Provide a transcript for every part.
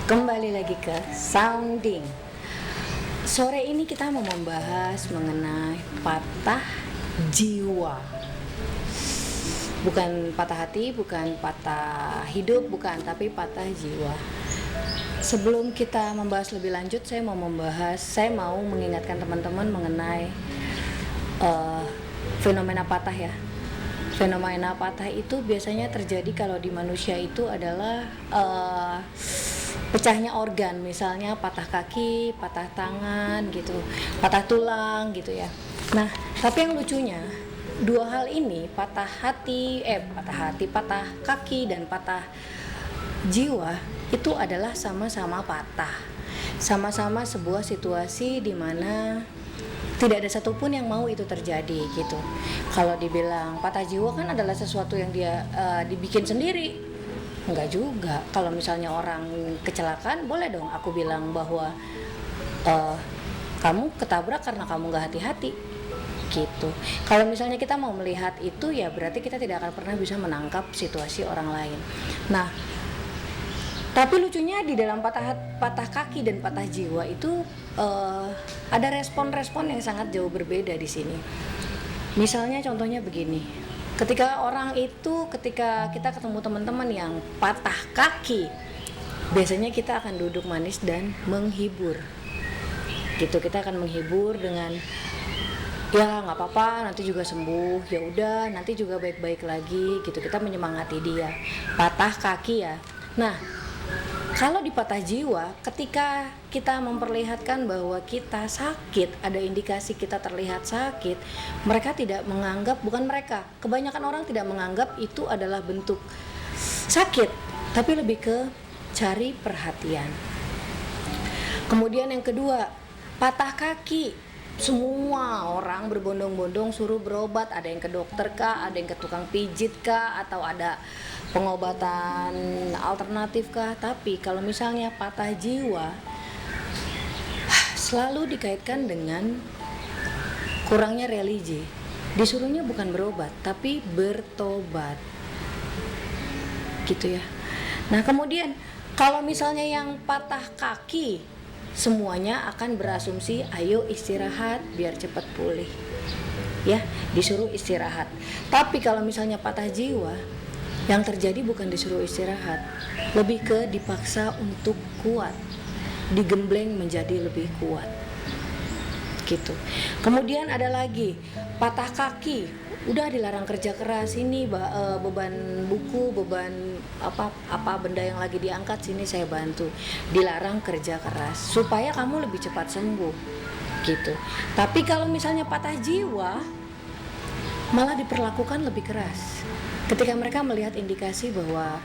Kembali lagi ke Sounding. Sore ini kita mau membahas mengenai patah jiwa. Bukan patah hati, bukan patah hidup, bukan, tapi patah jiwa. Sebelum kita membahas lebih lanjut, saya mau mengingatkan teman-teman mengenai fenomena patah ya. Fenomena patah itu biasanya terjadi kalau di manusia itu adalah pecahnya organ, misalnya patah kaki, patah tangan gitu, patah tulang gitu ya. Nah, tapi yang lucunya dua hal ini, patah kaki dan patah jiwa itu adalah sama-sama patah. Sama-sama sebuah situasi di mana tidak ada satupun yang mau itu terjadi gitu. Kalau dibilang patah jiwa kan adalah sesuatu yang dia dibikin sendiri. Enggak juga. Kalau misalnya orang kecelakaan, boleh dong aku bilang bahwa kamu ketabrak karena kamu nggak hati-hati gitu. Kalau misalnya kita mau melihat itu, ya berarti kita tidak akan pernah bisa menangkap situasi orang lain. Nah, tapi lucunya di dalam patah kaki dan patah jiwa itu ada respon-respon yang sangat jauh berbeda di sini. Misalnya contohnya begini. Ketika kita ketemu teman-teman yang patah kaki, biasanya kita akan duduk manis dan menghibur. Gitu, kita akan menghibur dengan ya nggak apa-apa, nanti juga sembuh, ya udah nanti juga baik-baik lagi gitu. Kita menyemangati dia. Patah kaki ya. Nah, kalau di patah jiwa, ketika kita memperlihatkan bahwa kita sakit, ada indikasi kita terlihat sakit, kebanyakan orang tidak menganggap itu adalah bentuk sakit, tapi lebih ke cari perhatian. Kemudian yang kedua, patah kaki, semua orang berbondong-bondong suruh berobat, ada yang ke dokter kah, ada yang ke tukang pijit kah, atau ada pengobatan alternatif kah. Tapi kalau misalnya patah jiwa, selalu dikaitkan dengan kurangnya religi. Disuruhnya bukan berobat, tapi bertobat. Gitu ya. Nah, kemudian kalau misalnya yang patah kaki, semuanya akan berasumsi ayo istirahat biar cepat pulih. Ya, disuruh istirahat. Tapi kalau misalnya patah jiwa, yang terjadi bukan disuruh istirahat, lebih ke dipaksa untuk kuat, digembleng menjadi lebih kuat. Gitu. Kemudian ada lagi patah kaki, udah dilarang kerja keras, ini beban buku, beban apa benda yang lagi diangkat, sini saya bantu. Dilarang kerja keras supaya kamu lebih cepat sembuh. Gitu. Tapi kalau misalnya patah jiwa, malah diperlakukan lebih keras. Ketika mereka melihat indikasi bahwa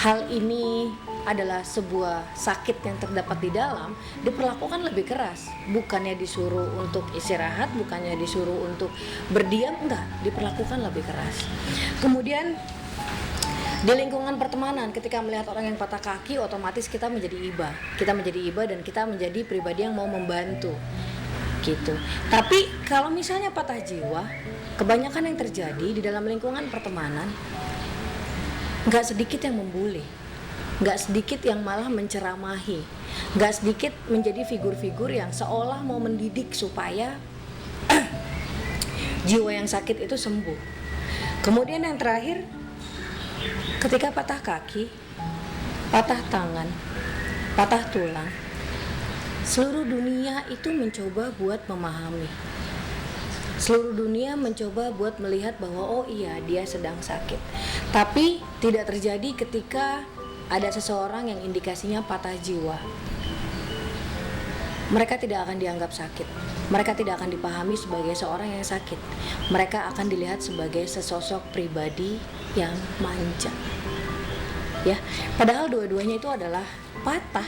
hal ini adalah sebuah sakit yang terdapat di dalam, diperlakukan lebih keras. Bukannya disuruh untuk istirahat, bukannya disuruh untuk berdiam, enggak, diperlakukan lebih keras. Kemudian di lingkungan pertemanan, ketika melihat orang yang patah kaki, otomatis kita menjadi iba. Kita menjadi iba dan kita menjadi pribadi yang mau membantu. Gitu. Tapi kalau misalnya patah jiwa, kebanyakan yang terjadi di dalam lingkungan pertemanan, nggak sedikit yang membuli, nggak sedikit yang malah menceramahi, nggak sedikit menjadi figur-figur yang seolah mau mendidik supaya jiwa yang sakit itu sembuh. Kemudian yang terakhir, ketika patah kaki, patah tangan, patah tulang, seluruh dunia itu mencoba buat memahami. Seluruh dunia mencoba buat melihat bahwa oh iya, dia sedang sakit. Tapi tidak terjadi ketika ada seseorang yang indikasinya patah jiwa. Mereka tidak akan dianggap sakit. Mereka tidak akan dipahami sebagai seorang yang sakit. Mereka akan dilihat sebagai sesosok pribadi yang manja. Ya, padahal dua-duanya itu adalah patah,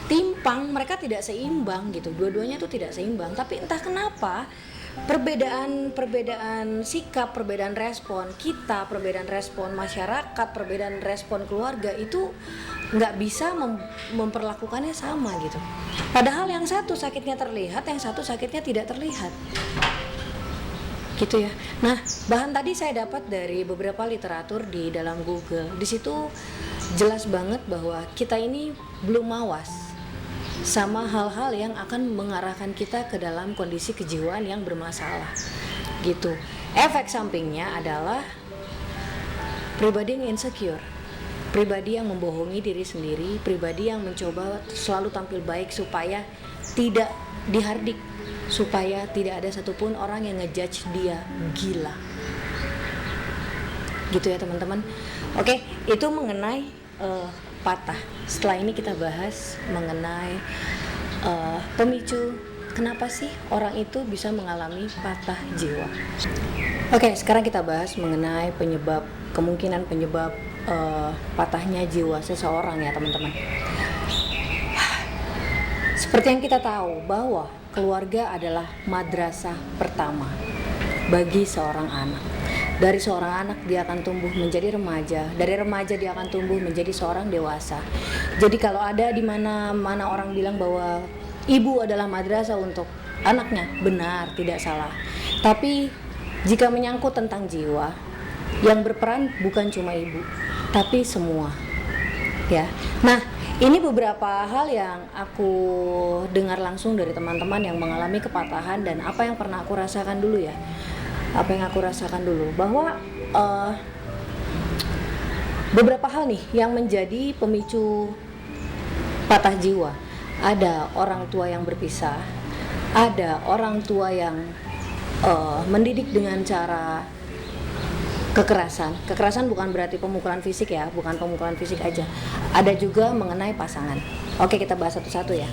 timpang, mereka tidak seimbang gitu. Dua-duanya itu tidak seimbang, tapi entah kenapa perbedaan sikap, perbedaan respon kita, perbedaan respon masyarakat, perbedaan respon keluarga itu nggak bisa memperlakukannya sama gitu. Padahal yang satu sakitnya terlihat, yang satu sakitnya tidak terlihat. Gitu ya. Nah, bahan tadi saya dapat dari beberapa literatur di dalam Google. Di situ jelas banget bahwa kita ini belum mawas sama hal-hal yang akan mengarahkan kita ke dalam kondisi kejiwaan yang bermasalah gitu. Efek sampingnya adalah pribadi yang insecure, pribadi yang membohongi diri sendiri, pribadi yang mencoba selalu tampil baik supaya tidak dihardik, supaya tidak ada satupun orang yang ngejudge dia gila. Gitu ya teman-teman. Oke, itu mengenai patah. Setelah ini kita bahas mengenai pemicu kenapa sih orang itu bisa mengalami patah jiwa. Oke, sekarang kita bahas mengenai kemungkinan penyebab patahnya jiwa seseorang ya teman-teman. Seperti yang kita tahu bahwa keluarga adalah madrasah pertama bagi seorang anak. Dari seorang anak dia akan tumbuh menjadi remaja, dari remaja dia akan tumbuh menjadi seorang dewasa. Jadi kalau ada di mana orang bilang bahwa ibu adalah madrasah untuk anaknya, benar, tidak salah. Tapi jika menyangkut tentang jiwa, yang berperan bukan cuma ibu, tapi semua. Ya. Nah, ini beberapa hal yang aku dengar langsung dari teman-teman yang mengalami kepatahan dan apa yang pernah aku rasakan dulu ya. Apa yang aku rasakan dulu bahwa beberapa hal nih yang menjadi pemicu patah jiwa. Ada orang tua yang berpisah, ada orang tua yang mendidik dengan cara kekerasan. Kekerasan bukan berarti pemukulan fisik ya, bukan pemukulan fisik aja. Ada juga mengenai pasangan. Oke, kita bahas satu-satu ya.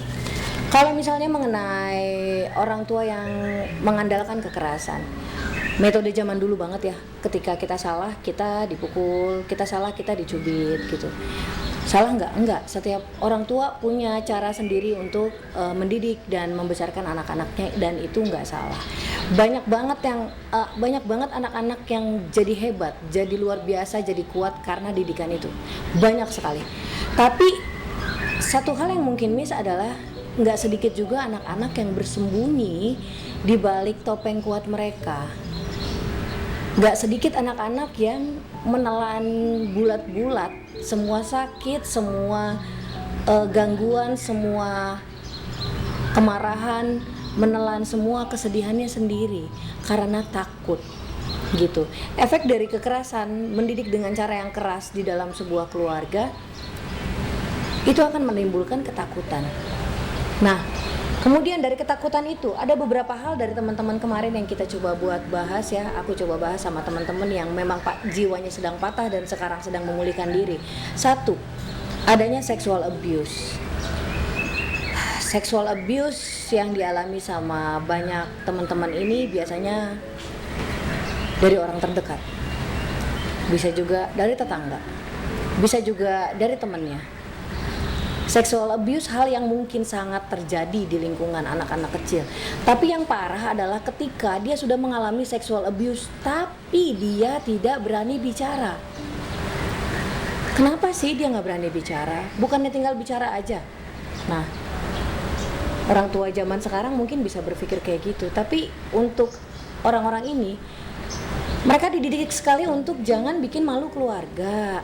Kalau misalnya mengenai orang tua yang mengandalkan kekerasan, metode zaman dulu banget ya, ketika kita salah kita dipukul, kita salah kita dicubit gitu. Salah enggak, setiap orang tua punya cara sendiri untuk mendidik dan membesarkan anak-anaknya, dan itu enggak salah. Banyak banget anak-anak yang jadi hebat, jadi luar biasa, jadi kuat karena didikan itu. Banyak sekali. Tapi satu hal yang mungkin miss adalah enggak sedikit juga anak-anak yang bersembunyi di balik topeng kuat mereka. Gak sedikit anak-anak yang menelan bulat-bulat semua sakit, semua gangguan, semua kemarahan, menelan semua kesedihannya sendiri karena takut gitu. Efek dari kekerasan, mendidik dengan cara yang keras di dalam sebuah keluarga, itu akan menimbulkan ketakutan. Nah, kemudian dari ketakutan itu ada beberapa hal dari teman-teman kemarin yang kita coba buat bahas ya. Aku coba bahas sama teman-teman yang memang jiwanya sedang patah dan sekarang sedang memulihkan diri. Satu, adanya sexual abuse. Sexual abuse yang dialami sama banyak teman-teman ini biasanya dari orang terdekat. Bisa juga dari tetangga. Bisa juga dari temannya. Sexual abuse hal yang mungkin sangat terjadi di lingkungan anak-anak kecil. Tapi yang parah adalah ketika dia sudah mengalami sexual abuse tapi dia tidak berani bicara. Kenapa sih dia nggak berani bicara? Bukannya tinggal bicara aja. Nah, orang tua zaman sekarang mungkin bisa berpikir kayak gitu. Tapi untuk orang-orang ini, mereka dididik sekali untuk jangan bikin malu keluarga.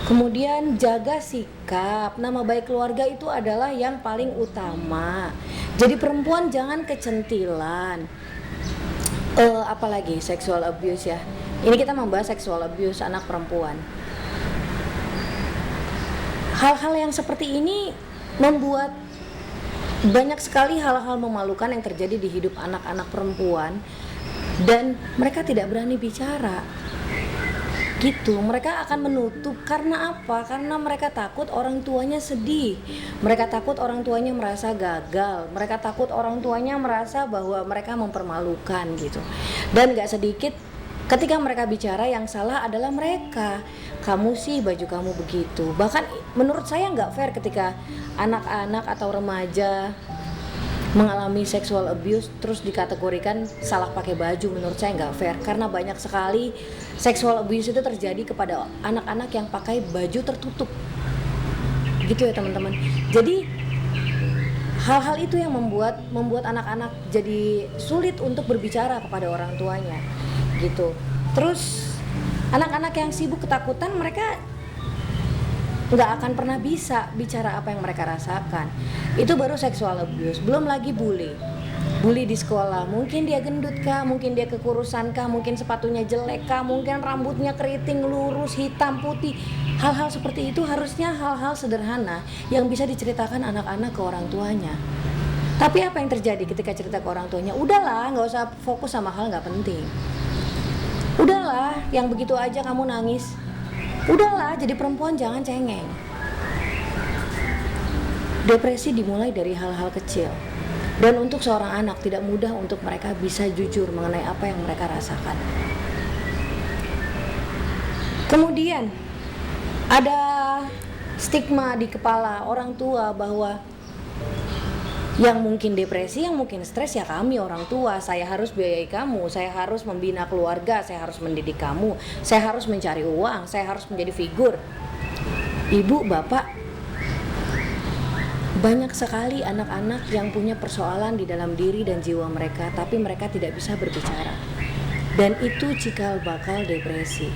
Kemudian jaga sikap, nama baik keluarga itu adalah yang paling utama. Jadi perempuan jangan kecentilan. Apalagi sexual abuse ya. Ini kita membahas sexual abuse anak perempuan. Hal-hal yang seperti ini membuat banyak sekali hal-hal memalukan yang terjadi di hidup anak-anak perempuan dan mereka tidak berani bicara. Gitu, mereka akan menutup. Karena apa? Karena mereka takut orang tuanya sedih, mereka takut orang tuanya merasa gagal, mereka takut orang tuanya merasa bahwa mereka mempermalukan gitu. Dan gak sedikit ketika mereka bicara yang salah adalah mereka. Kamu sih baju kamu begitu. Bahkan menurut saya gak fair ketika anak-anak atau remaja mengalami sexual abuse terus dikategorikan salah pakai baju. Menurut saya nggak fair karena banyak sekali sexual abuse itu terjadi kepada anak-anak yang pakai baju tertutup gitu ya teman-teman. Jadi hal-hal itu yang membuat anak-anak jadi sulit untuk berbicara kepada orang tuanya gitu. Terus anak-anak yang sibuk ketakutan, mereka nggak akan pernah bisa bicara apa yang mereka rasakan. Itu baru sexual abuse, belum lagi bully di sekolah. Mungkin dia gendut kah, mungkin dia kekurusan kah, mungkin sepatunya jelek kah, mungkin rambutnya keriting, lurus, hitam, putih. Hal-hal seperti itu harusnya hal-hal sederhana yang bisa diceritakan anak-anak ke orang tuanya. Tapi apa yang terjadi ketika cerita ke orang tuanya? Udahlah, nggak usah fokus sama hal nggak penting. Udahlah, yang begitu aja kamu nangis. Udahlah, jadi perempuan jangan cengeng. Depresi dimulai dari hal-hal kecil. Dan untuk seorang anak tidak mudah untuk mereka bisa jujur mengenai apa yang mereka rasakan. Kemudian ada stigma di kepala orang tua bahwa yang mungkin depresi, yang mungkin stres ya kami orang tua. Saya harus biayai kamu, saya harus membina keluarga, saya harus mendidik kamu, saya harus mencari uang, saya harus menjadi figur. Ibu, bapak, banyak sekali anak-anak yang punya persoalan di dalam diri dan jiwa mereka, tapi mereka tidak bisa berbicara. Dan itu cikal bakal depresi.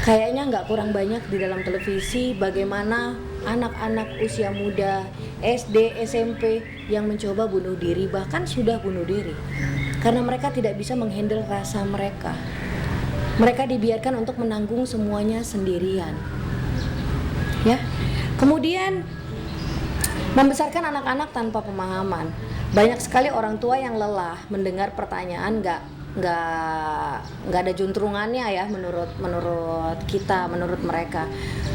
Kayaknya nggak kurang banyak di dalam televisi bagaimana anak-anak usia muda, SD, SMP yang mencoba bunuh diri, bahkan sudah bunuh diri. Karena mereka tidak bisa menghandle rasa mereka. Mereka dibiarkan untuk menanggung semuanya sendirian. Ya. Kemudian membesarkan anak-anak tanpa pemahaman. Banyak sekali orang tua yang lelah mendengar pertanyaan nggak ada juntrungannya ya menurut kita, menurut mereka.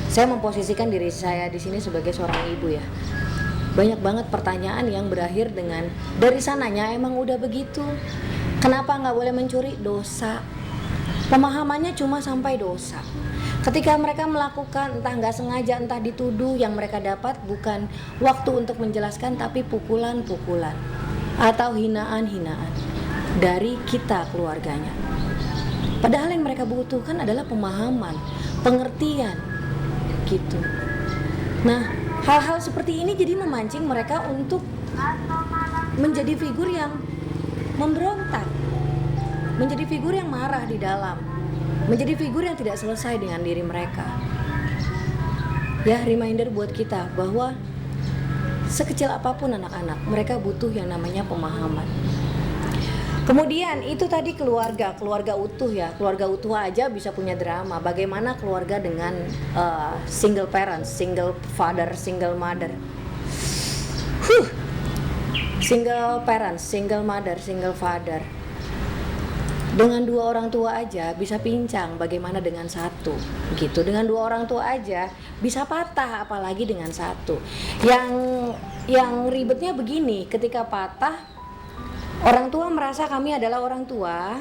Saya memposisikan diri saya di sini sebagai seorang ibu ya. Banyak banget pertanyaan yang berakhir dengan dari sananya emang udah begitu. Kenapa nggak boleh mencuri? Dosa. Pemahamannya cuma sampai dosa. Ketika mereka melakukan entah nggak sengaja, entah dituduh, yang mereka dapat bukan waktu untuk menjelaskan tapi pukulan-pukulan atau hinaan-hinaan dari kita keluarganya. Padahal yang mereka butuhkan adalah pemahaman, pengertian gitu. Nah, hal-hal seperti ini jadi memancing mereka untuk menjadi figur yang memberontak, menjadi figur yang marah di dalam, menjadi figur yang tidak selesai dengan diri mereka. Ya, reminder buat kita bahwa sekecil apapun anak-anak, mereka butuh yang namanya pemahaman. Kemudian itu tadi keluarga utuh ya. Keluarga utuh aja bisa punya drama. Bagaimana keluarga dengan single parents, single father, single mother. Single parents, single mother, single father. Dengan dua orang tua aja bisa pincang, bagaimana dengan satu gitu. Dengan dua orang tua aja bisa patah, apalagi dengan satu. Yang ribetnya begini, ketika patah orang tua merasa kami adalah orang tua,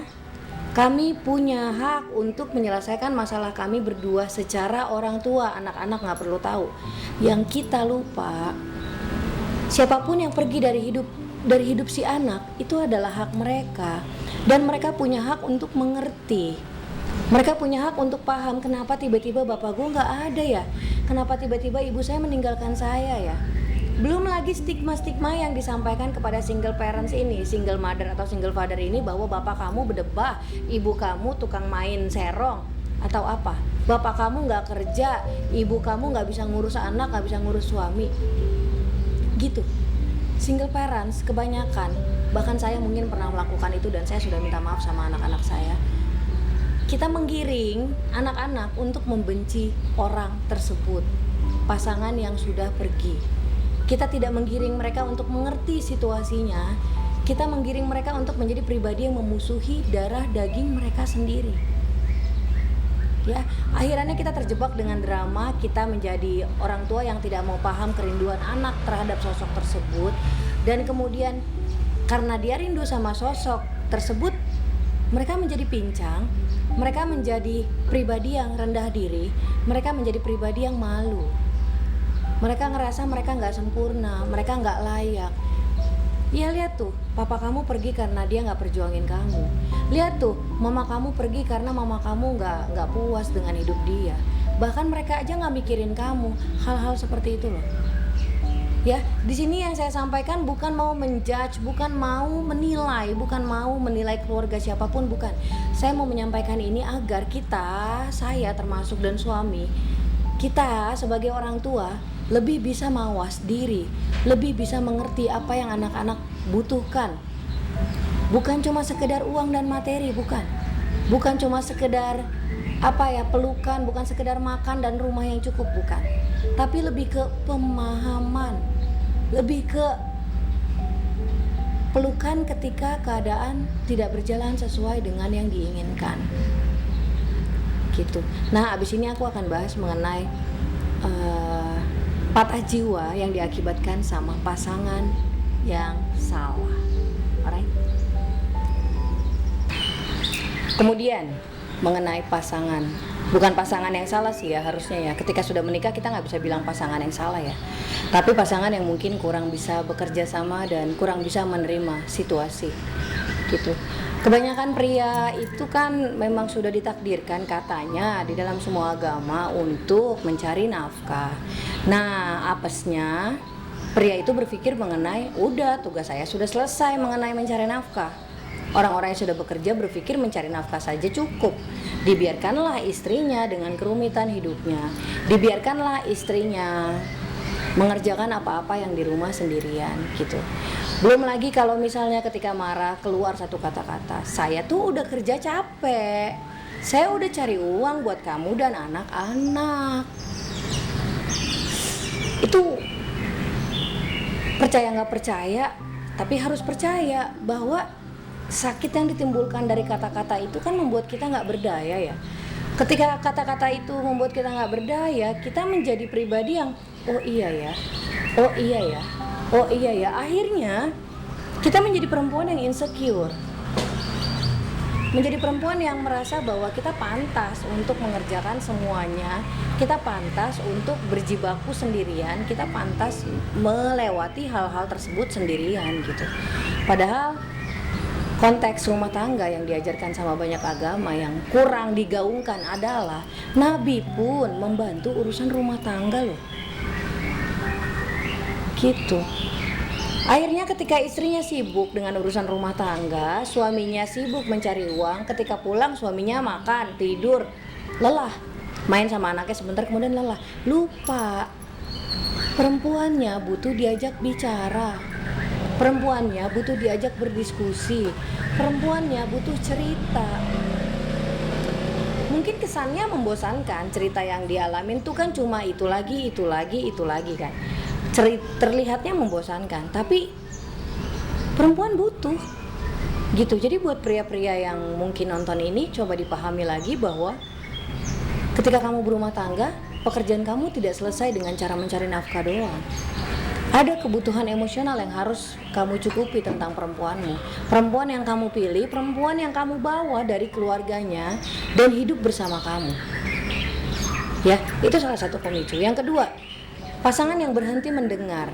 kami punya hak untuk menyelesaikan masalah kami berdua secara orang tua. Anak-anak gak perlu tahu. Yang kita lupa, siapapun yang pergi dari hidup si anak itu adalah hak mereka. Dan mereka punya hak untuk mengerti. Mereka punya hak untuk paham kenapa tiba-tiba bapak gue gak ada ya, kenapa tiba-tiba ibu saya meninggalkan saya ya. Belum lagi stigma-stigma yang disampaikan kepada single parents ini, single mother atau single father ini, bahwa bapak kamu berdebah, ibu kamu tukang main serong atau apa, bapak kamu gak kerja, ibu kamu gak bisa ngurus anak, gak bisa ngurus suami gitu. Single parents kebanyakan, bahkan saya mungkin pernah melakukan itu dan saya sudah minta maaf sama anak-anak saya. Kita menggiring anak-anak untuk membenci orang tersebut, pasangan yang sudah pergi. Kita tidak menggiring mereka untuk mengerti situasinya. Kita menggiring mereka untuk menjadi pribadi yang memusuhi darah daging mereka sendiri. Ya, akhirnya kita terjebak dengan drama. Kita menjadi orang tua yang tidak mau paham kerinduan anak terhadap sosok tersebut. Dan kemudian karena dia rindu sama sosok tersebut, mereka menjadi pincang. Mereka menjadi pribadi yang rendah diri. Mereka menjadi pribadi yang malu. Mereka ngerasa mereka gak sempurna, mereka gak layak. Ya lihat tuh, papa kamu pergi karena dia gak perjuangin kamu. Lihat tuh, mama kamu pergi karena mama kamu gak puas dengan hidup dia. Bahkan mereka aja gak mikirin kamu. Hal-hal seperti itu loh. Ya, di sini yang saya sampaikan bukan mau menjudge, bukan mau menilai, bukan mau menilai keluarga siapapun, bukan. Saya mau menyampaikan ini agar kita, saya termasuk dan suami, kita sebagai orang tua lebih bisa mawas diri, lebih bisa mengerti apa yang anak-anak butuhkan. Bukan cuma sekedar uang dan materi, bukan cuma sekedar pelukan, bukan sekedar makan dan rumah yang cukup, bukan, tapi lebih ke pemahaman, lebih ke pelukan ketika keadaan tidak berjalan sesuai dengan yang diinginkan gitu. Nah, abis ini aku akan bahas mengenai patah jiwa yang diakibatkan sama pasangan yang salah. Alright. Kemudian mengenai pasangan, bukan pasangan yang salah sih ya harusnya ya. Ketika sudah menikah kita nggak bisa bilang pasangan yang salah ya, tapi pasangan yang mungkin kurang bisa bekerja sama dan kurang bisa menerima situasi gitu. Kebanyakan pria itu kan memang sudah ditakdirkan katanya di dalam semua agama untuk mencari nafkah. Nah, apesnya pria itu berpikir mengenai udah tugas saya sudah selesai mengenai mencari nafkah. Orang-orang yang sudah bekerja berpikir mencari nafkah saja cukup. Dibiarkanlah istrinya dengan kerumitan hidupnya. Dibiarkanlah istrinya mengerjakan apa-apa yang di rumah sendirian gitu. Belum lagi kalau misalnya ketika marah keluar satu kata-kata, saya tuh udah kerja capek, saya udah cari uang buat kamu dan anak-anak. Itu percaya nggak percaya, tapi harus percaya bahwa sakit yang ditimbulkan dari kata-kata itu kan membuat kita nggak berdaya ya. Ketika kata-kata itu membuat kita nggak berdaya, kita menjadi pribadi yang oh iya ya, oh iya ya, oh iya ya. Akhirnya kita menjadi perempuan yang insecure, menjadi perempuan yang merasa bahwa kita pantas untuk mengerjakan semuanya, kita pantas untuk berjibaku sendirian, kita pantas melewati hal-hal tersebut sendirian gitu. Padahal konteks rumah tangga yang diajarkan sama banyak agama yang kurang digaungkan adalah Nabi pun membantu urusan rumah tangga loh gitu. Akhirnya ketika istrinya sibuk dengan urusan rumah tangga, suaminya sibuk mencari uang, ketika pulang suaminya makan, tidur, lelah, main sama anaknya sebentar kemudian lelah, lupa perempuannya butuh diajak bicara, perempuannya butuh diajak berdiskusi, perempuannya butuh cerita. Mungkin kesannya membosankan, cerita yang dialamin tuh kan cuma itu lagi kan. Terlihatnya membosankan, tapi perempuan butuh gitu. Jadi buat pria-pria yang mungkin nonton ini, coba dipahami lagi bahwa ketika kamu berumah tangga, pekerjaan kamu tidak selesai dengan cara mencari nafkah doang. Ada kebutuhan emosional yang harus kamu cukupi tentang perempuanmu. Perempuan yang kamu pilih, perempuan yang kamu bawa dari keluarganya dan hidup bersama kamu. Ya, itu salah satu pemicu. Yang kedua, pasangan yang berhenti mendengar.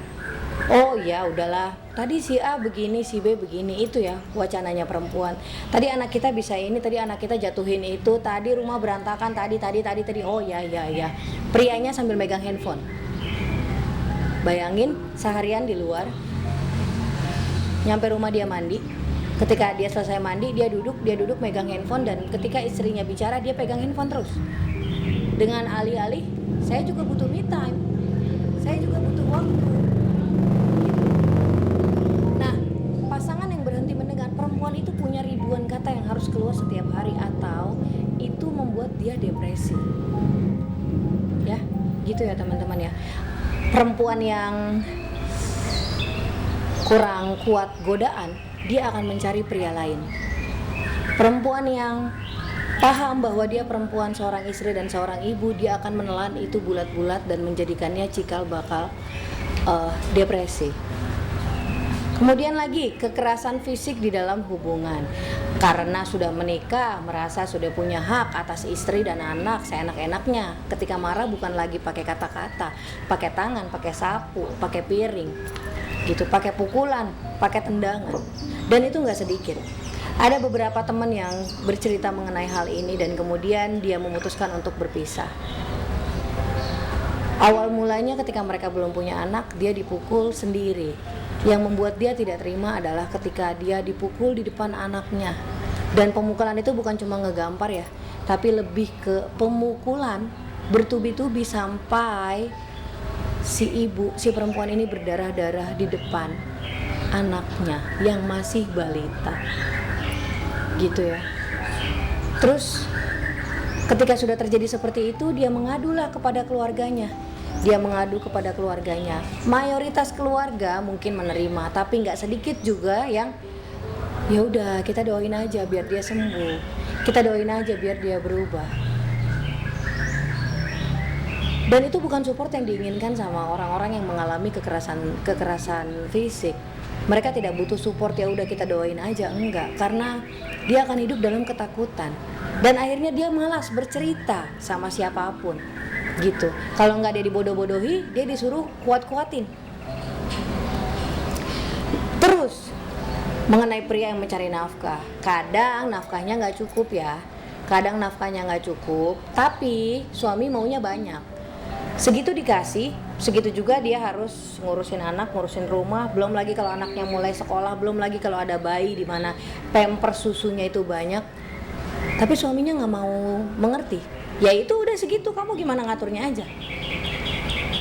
Oh ya udahlah, tadi si A begini, si B begini, itu ya wacananya perempuan. Tadi anak kita bisa ini, tadi anak kita jatuhin itu, tadi rumah berantakan, tadi. Oh ya. Prianya sambil megang handphone. Bayangin seharian di luar, nyampe rumah dia mandi. Ketika dia selesai mandi, dia duduk megang handphone, dan ketika istrinya bicara dia pegang handphone terus. Dengan alih-alih, saya juga butuh me time, saya juga butuh waktu. Nah, pasangan yang berhenti mendengar, perempuan itu punya ribuan kata yang harus keluar setiap hari, atau itu membuat dia depresi. Ya, gitu ya teman-teman ya. Perempuan yang kurang kuat godaan, dia akan mencari pria lain. Perempuan yang paham bahwa dia perempuan, seorang istri dan seorang ibu, dia akan menelan itu bulat-bulat dan menjadikannya cikal bakal depresi. Kemudian lagi, kekerasan fisik di dalam hubungan. Karena sudah menikah, merasa sudah punya hak atas istri dan anak seenak-enaknya. Ketika marah bukan lagi pakai kata-kata, pakai tangan, pakai sapu, pakai piring gitu, pakai pukulan, pakai tendangan. Dan itu nggak sedikit. Ada beberapa teman yang bercerita mengenai hal ini dan kemudian dia memutuskan untuk berpisah. Awal mulanya ketika mereka belum punya anak, dia dipukul sendiri. Yang membuat dia tidak terima adalah ketika dia dipukul di depan anaknya. Dan pemukulan itu bukan cuma ngegampar ya, tapi lebih ke pemukulan bertubi-tubi sampai si perempuan ini berdarah-darah di depan anaknya yang masih balita, gitu ya. Terus ketika sudah terjadi seperti itu, dia mengadulah kepada keluarganya. Mayoritas keluarga mungkin menerima, tapi nggak sedikit juga yang ya udah, kita doain aja biar dia sembuh, kita doain aja biar dia berubah. Dan itu bukan support yang diinginkan sama orang-orang yang mengalami kekerasan fisik. Mereka tidak butuh support, ya udah kita doain aja, enggak, karena dia akan hidup dalam ketakutan dan akhirnya dia malas bercerita sama siapapun, gitu. Kalau nggak dia dibodoh-bodohi, dia disuruh kuat-kuatin. Terus mengenai pria yang mencari nafkah, kadang nafkahnya nggak cukup ya, tapi suami maunya banyak. Segitu dikasih, segitu juga dia harus ngurusin anak, ngurusin rumah. Belum lagi kalau anaknya mulai sekolah, belum lagi kalau ada bayi di mana pampers susunya itu banyak. Tapi suaminya nggak mau mengerti. Ya itu udah segitu, kamu gimana ngaturnya aja.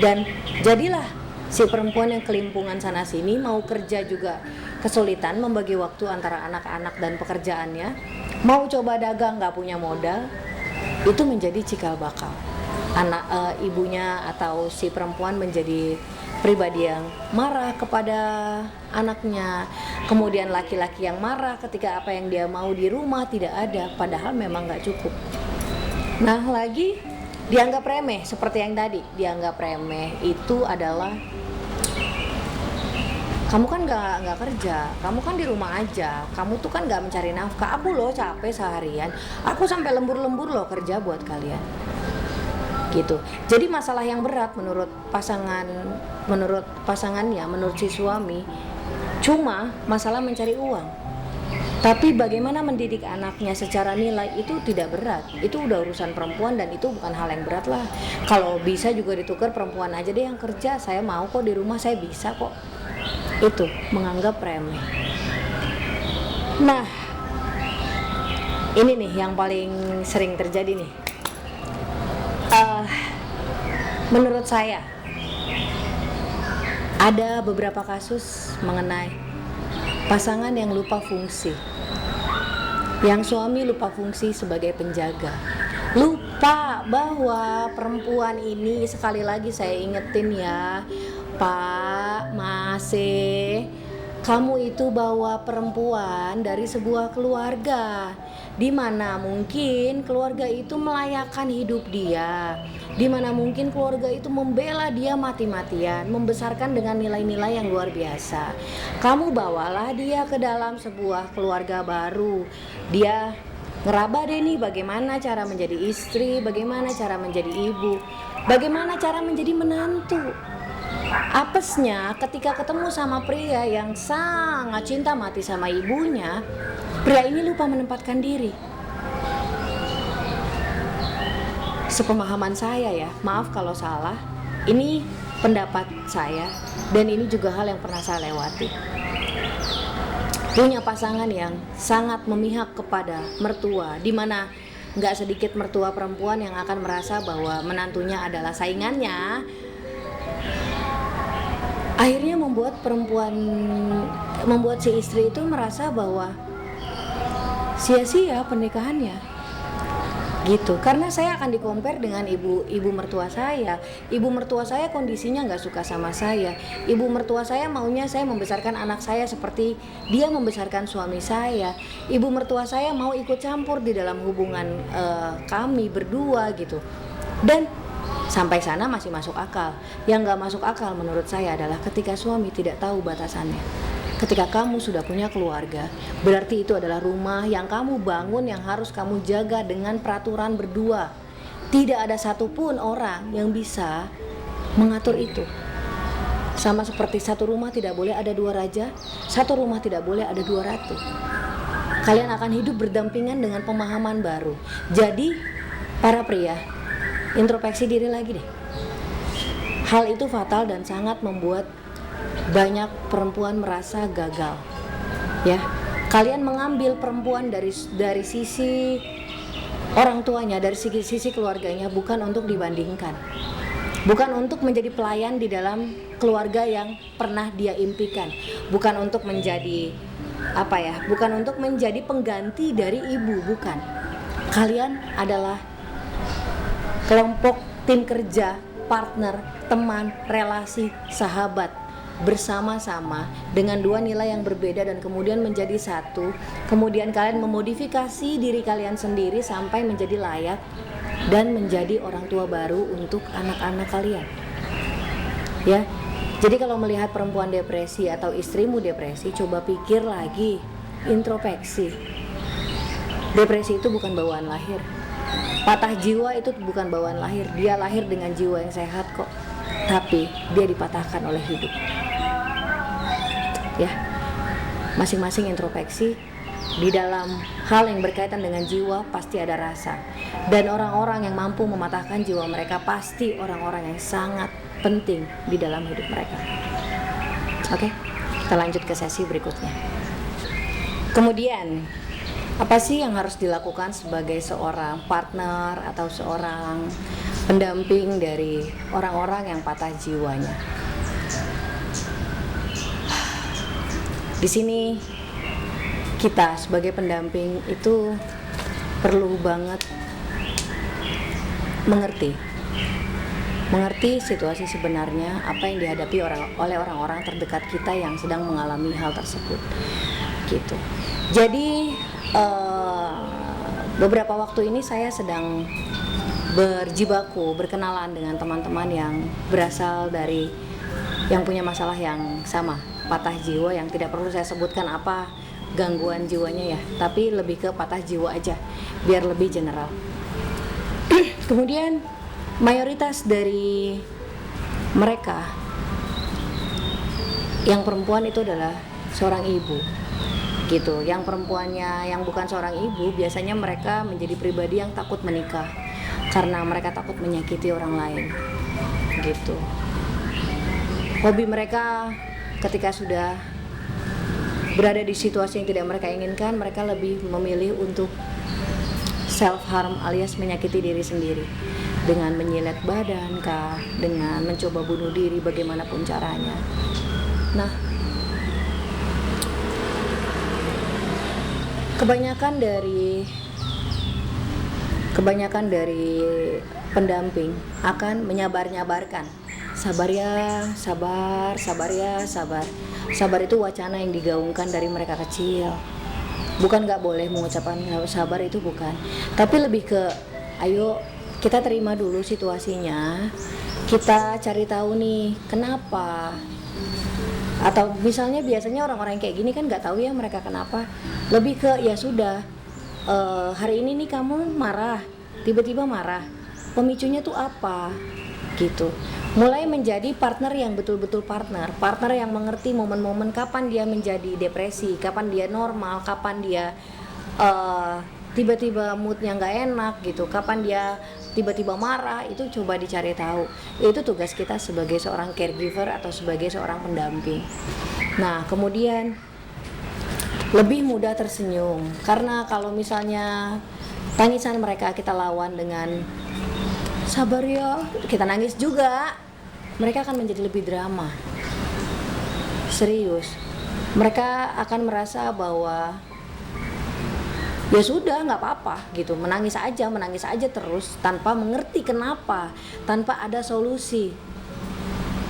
Dan jadilah si perempuan yang kelimpungan sana sini, mau kerja juga kesulitan membagi waktu antara anak-anak dan pekerjaannya. Mau coba dagang nggak punya modal, itu menjadi cikal bakal. Ibunya atau si perempuan menjadi pribadi yang marah kepada anaknya, kemudian laki-laki yang marah ketika apa yang dia mau di rumah tidak ada, padahal memang nggak cukup. Nah, lagi dianggap remeh, seperti yang tadi dianggap remeh itu adalah kamu kan nggak kerja, kamu kan di rumah aja, kamu tuh kan nggak mencari nafkah. Aku loh capek seharian, aku sampai lembur-lembur loh kerja buat kalian, gitu. Jadi masalah yang berat menurut pasangannya, menurut si suami, cuma masalah mencari uang. Tapi bagaimana mendidik anaknya secara nilai itu tidak berat. Itu udah urusan perempuan dan itu bukan hal yang berat lah. Kalau bisa juga ditukar, perempuan aja deh yang kerja, saya mau kok di rumah, saya bisa kok. Itu menganggap remeh. Nah, ini nih yang paling sering terjadi nih. Menurut saya ada beberapa kasus mengenai pasangan yang lupa fungsi, yang suami lupa fungsi sebagai penjaga, lupa bahwa perempuan ini, sekali lagi saya ingetin ya Pak, Masih, kamu itu bawa perempuan dari sebuah keluarga di mana mungkin keluarga itu melayakkan hidup dia, di mana mungkin keluarga itu membela dia mati-matian, membesarkan dengan nilai-nilai yang luar biasa. Kamu bawalah dia ke dalam sebuah keluarga baru. Dia ngeraba deh nih bagaimana cara menjadi istri, bagaimana cara menjadi ibu, bagaimana cara menjadi menantu. Apesnya ketika ketemu sama pria yang sangat cinta mati sama ibunya, pria ini lupa menempatkan diri. Sepemahaman saya ya, maaf kalau salah, ini pendapat saya dan ini juga hal yang pernah saya lewati. Punya pasangan yang sangat memihak kepada mertua, di mana nggak sedikit mertua perempuan yang akan merasa bahwa menantunya adalah saingannya. Akhirnya membuat si istri itu merasa bahwa sia-sia pernikahannya, gitu. Karena saya akan di-compare dengan ibu mertua saya. Ibu mertua saya kondisinya nggak suka sama saya. Ibu mertua saya maunya saya membesarkan anak saya seperti dia membesarkan suami saya. Ibu mertua saya mau ikut campur di dalam hubungan kami berdua, gitu. Dan sampai sana masih masuk akal. Yang gak masuk akal menurut saya adalah ketika suami tidak tahu batasannya. Ketika kamu sudah punya keluarga, berarti itu adalah rumah yang kamu bangun, yang harus kamu jaga dengan peraturan berdua. Tidak ada satupun orang yang bisa mengatur itu. Sama seperti satu rumah tidak boleh ada dua raja, satu rumah tidak boleh ada dua ratu. Kalian akan hidup berdampingan dengan pemahaman baru. Jadi para pria, introspeksi diri lagi deh. Hal itu fatal dan sangat membuat banyak perempuan merasa gagal. Ya, kalian mengambil perempuan dari sisi orang tuanya, dari sisi keluarganya, bukan untuk dibandingkan, bukan untuk menjadi pelayan di dalam keluarga yang pernah dia impikan, bukan untuk menjadi bukan untuk menjadi pengganti dari ibu, bukan. Kalian adalah kelompok, tim kerja, partner, teman, relasi, sahabat, bersama-sama dengan dua nilai yang berbeda dan kemudian menjadi satu. Kemudian kalian memodifikasi diri kalian sendiri sampai menjadi layak dan menjadi orang tua baru untuk anak-anak kalian. Ya. Jadi kalau melihat perempuan depresi atau istrimu depresi, coba pikir lagi, introspeksi. Depresi itu bukan bawaan lahir. Patah jiwa itu bukan bawaan lahir. Dia lahir dengan jiwa yang sehat kok. Tapi dia dipatahkan oleh hidup. Ya. Masing-masing introspeksi. Di dalam hal yang berkaitan dengan jiwa pasti ada rasa. Dan orang-orang yang mampu mematahkan jiwa mereka pasti orang-orang yang sangat penting di dalam hidup mereka. Oke, kita lanjut ke sesi berikutnya. Kemudian, apa sih yang harus dilakukan sebagai seorang partner atau seorang pendamping dari orang-orang yang patah jiwanya? Di sini kita sebagai pendamping itu perlu banget mengerti situasi sebenarnya, apa yang dihadapi oleh orang-orang terdekat kita yang sedang mengalami hal tersebut, gitu. Jadi beberapa waktu ini saya sedang berjibaku, berkenalan dengan teman-teman yang berasal dari yang punya masalah yang sama, patah jiwa, yang tidak perlu saya sebutkan apa gangguan jiwanya ya, tapi lebih ke patah jiwa aja, biar lebih general. Kemudian mayoritas dari mereka yang perempuan itu adalah seorang ibu, gitu. Yang perempuannya yang bukan seorang ibu, biasanya mereka menjadi pribadi yang takut menikah karena mereka takut menyakiti orang lain, gitu. Hobi mereka ketika sudah berada di situasi yang tidak mereka inginkan, mereka lebih memilih untuk self harm alias menyakiti diri sendiri dengan menyilet badan kah, dengan mencoba bunuh diri bagaimanapun caranya. Nah, kebanyakan dari pendamping akan menyabar-nyabarkan. Sabar ya, sabar ya, sabar. Sabar itu wacana yang digaungkan dari mereka kecil. Bukan gak boleh mengucapkan sabar, itu bukan. Tapi lebih ke, ayo kita terima dulu situasinya. Kita cari tahu nih, kenapa. Atau misalnya biasanya orang-orang yang kayak gini kan gak tahu ya mereka kenapa. Lebih ke, ya sudah, hari ini nih kamu marah, tiba-tiba marah. Pemicunya tuh apa? Gitu. Mulai menjadi partner yang betul-betul partner yang mengerti momen-momen kapan dia menjadi depresi, kapan dia normal, kapan dia tiba-tiba moodnya nggak enak gitu, kapan dia tiba-tiba marah. Itu coba dicari tahu. Itu tugas kita sebagai seorang caregiver atau sebagai seorang pendamping. Nah, kemudian lebih mudah tersenyum, karena kalau misalnya tangisan mereka kita lawan dengan sabar ya, kita nangis juga, mereka akan menjadi lebih drama. Serius, mereka akan merasa bahwa ya sudah, nggak apa-apa gitu, menangis aja terus tanpa mengerti kenapa, tanpa ada solusi.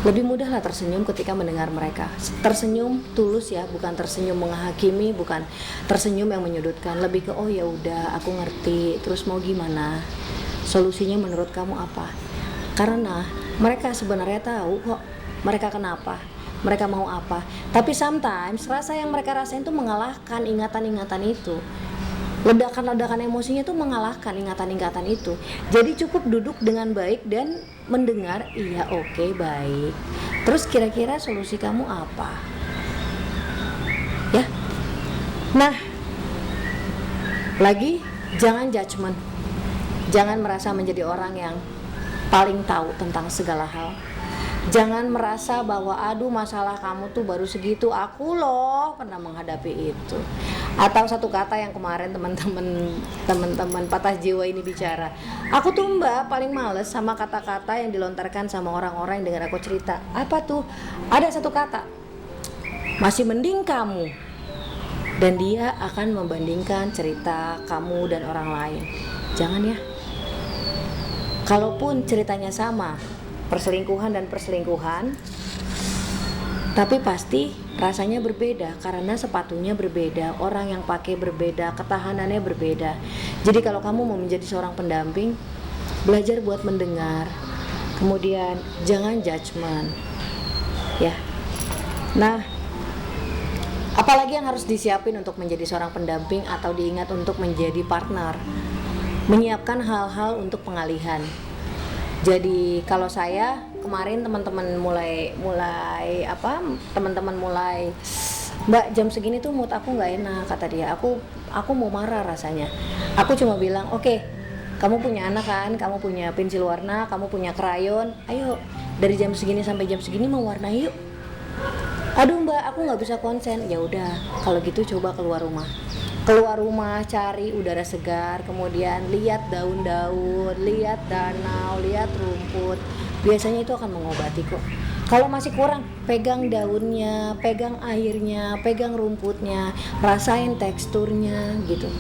Lebih mudahlah tersenyum ketika mendengar mereka. Tersenyum tulus ya, bukan tersenyum menghakimi, bukan tersenyum yang menyudutkan. Lebih ke, oh ya udah, aku ngerti, terus mau gimana? Solusinya menurut kamu apa? Karena mereka sebenarnya tahu kok mereka kenapa, mereka mau apa. Tapi sometimes rasa yang mereka rasain itu mengalahkan ingatan-ingatan itu. Ledakan-ledakan emosinya itu mengalahkan ingatan-ingatan itu. Jadi cukup duduk dengan baik dan mendengar, iya oke, baik. Terus kira-kira solusi kamu apa? Ya. Nah, lagi jangan judgement. Jangan merasa menjadi orang yang paling tahu tentang segala hal. Jangan merasa bahwa aduh masalah kamu tuh baru segitu, aku loh pernah menghadapi itu. Atau satu kata yang kemarin teman-teman patah jiwa ini bicara, aku tuh mbak paling males sama kata-kata yang dilontarkan sama orang-orang yang dengar aku cerita. Apa tuh? Ada satu kata, masih mending kamu. Dan dia akan membandingkan cerita kamu dan orang lain. Jangan ya. Kalaupun ceritanya sama, perselingkuhan dan perselingkuhan, tapi pasti rasanya berbeda karena sepatunya berbeda, orang yang pakai berbeda, ketahanannya berbeda. Jadi kalau kamu mau menjadi seorang pendamping, belajar buat mendengar, kemudian jangan judgement, ya. Nah, apalagi yang harus disiapin untuk menjadi seorang pendamping atau diingat untuk menjadi partner? Menyiapkan hal-hal untuk pengalihan. Jadi kalau saya kemarin teman-teman mulai Mbak jam segini tuh mood aku nggak enak, kata dia. Aku mau marah rasanya. Aku cuma bilang oke, kamu punya anak kan, kamu punya pensil warna, kamu punya krayon, ayo dari jam segini sampai jam segini mau warna yuk. Aduh mbak, aku nggak bisa konsen. Ya udah, kalau gitu coba keluar rumah, cari udara segar, kemudian lihat daun-daun, lihat danau, lihat rumput. Biasanya itu akan mengobati kok. Kalau masih kurang, pegang daunnya, pegang airnya, pegang rumputnya, rasain teksturnya gitu.